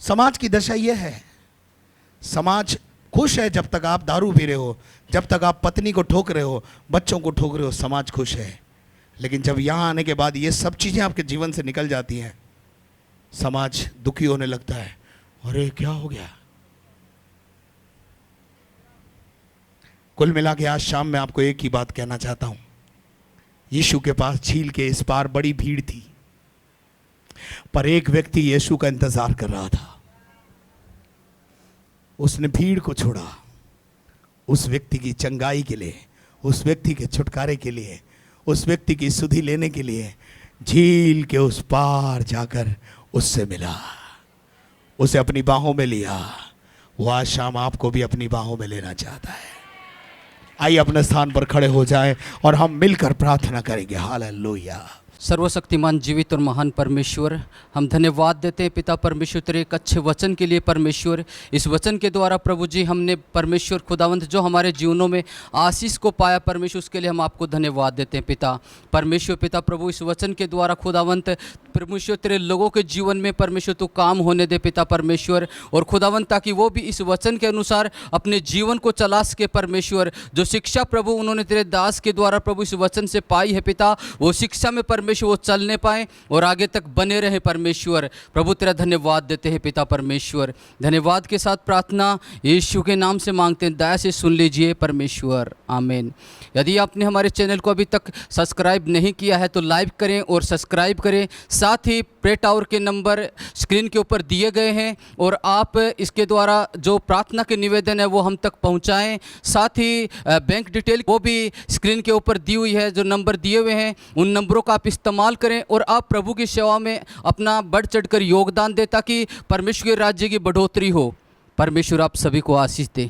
समाज की दशा यह है। समाज खुश है जब तक आप दारू पी रहे हो, जब तक आप पत्नी को ठोक रहे हो, बच्चों को ठोक रहे हो, समाज खुश है। लेकिन जब यहां आने के बाद ये सब चीजें आपके जीवन से निकल जाती हैं, समाज दुखी होने लगता है। अरे क्या हो गया? कुल मिला के आज शाम में आपको एक ही बात कहना चाहता हूं। यीशु के पास झील के इस पार बड़ी भीड़ थी, पर एक व्यक्ति यीशु का इंतजार कर रहा था। उसने भीड़ को छोड़ा उस व्यक्ति की चंगाई के लिए, उस व्यक्ति के छुटकारे के लिए, उस व्यक्ति की सुधि लेने के लिए। झील के उस पार जाकर उससे मिला, उसे अपनी बाहों में लिया। वो आज शाम आपको भी अपनी बाहों में लेना चाहता है। आइए अपने स्थान पर खड़े हो जाएं और हम मिलकर प्रार्थना करेंगे। हालेलुया। सर्वशक्तिमान जीवित और महान परमेश्वर, हम धन्यवाद देते हैं पिता परमेश्वर तेरे एक अच्छे वचन के लिए परमेश्वर। इस वचन के द्वारा प्रभु जी हमने परमेश्वर खुदावंत जो हमारे जीवनों में आशीष को पाया परमेश्वर, उसके लिए हम आपको धन्यवाद देते हैं पिता परमेश्वर। पिता प्रभु इस वचन के द्वारा खुदावंत परमेश्वर तेरे लोगों के जीवन में परमेश्वर तू काम होने दे पिता परमेश्वर, और खुदावंत ताकि वो भी इस वचन के अनुसार अपने जीवन को चला सके परमेश्वर। जो शिक्षा प्रभु उन्होंने तेरे दास के द्वारा प्रभु इस वचन से पाई है पिता, वो शिक्षा में परमेश्वर वो चलने पाए और आगे तक बने रहे परमेश्वर। प्रभु तेरा धन्यवाद देते हैं पिता परमेश्वर। धन्यवाद के साथ प्रार्थना यीशु के नाम से मांगते हैं, दया से सुन लीजिए परमेश्वर, आमीन। यदि आपने हमारे चैनल को अभी तक सब्सक्राइब नहीं किया है तो लाइक करें और सब्सक्राइब करें। साथ ही प्रे टावर के नंबर स्क्रीन के ऊपर दिए गए हैं और आप इसके द्वारा जो प्रार्थना के निवेदन है वो हम तक पहुंचाएं। साथ ही बैंक डिटेल वो भी स्क्रीन के ऊपर दी हुई है, जो नंबर दिए हुए हैं उन नंबरों का आप इस्तेमाल करें और आप प्रभु की सेवा में अपना बढ़ चढ़कर योगदान दें ताकि परमेश्वर के राज्य की बढ़ोतरी हो। परमेश्वर आप सभी को आशीष दे।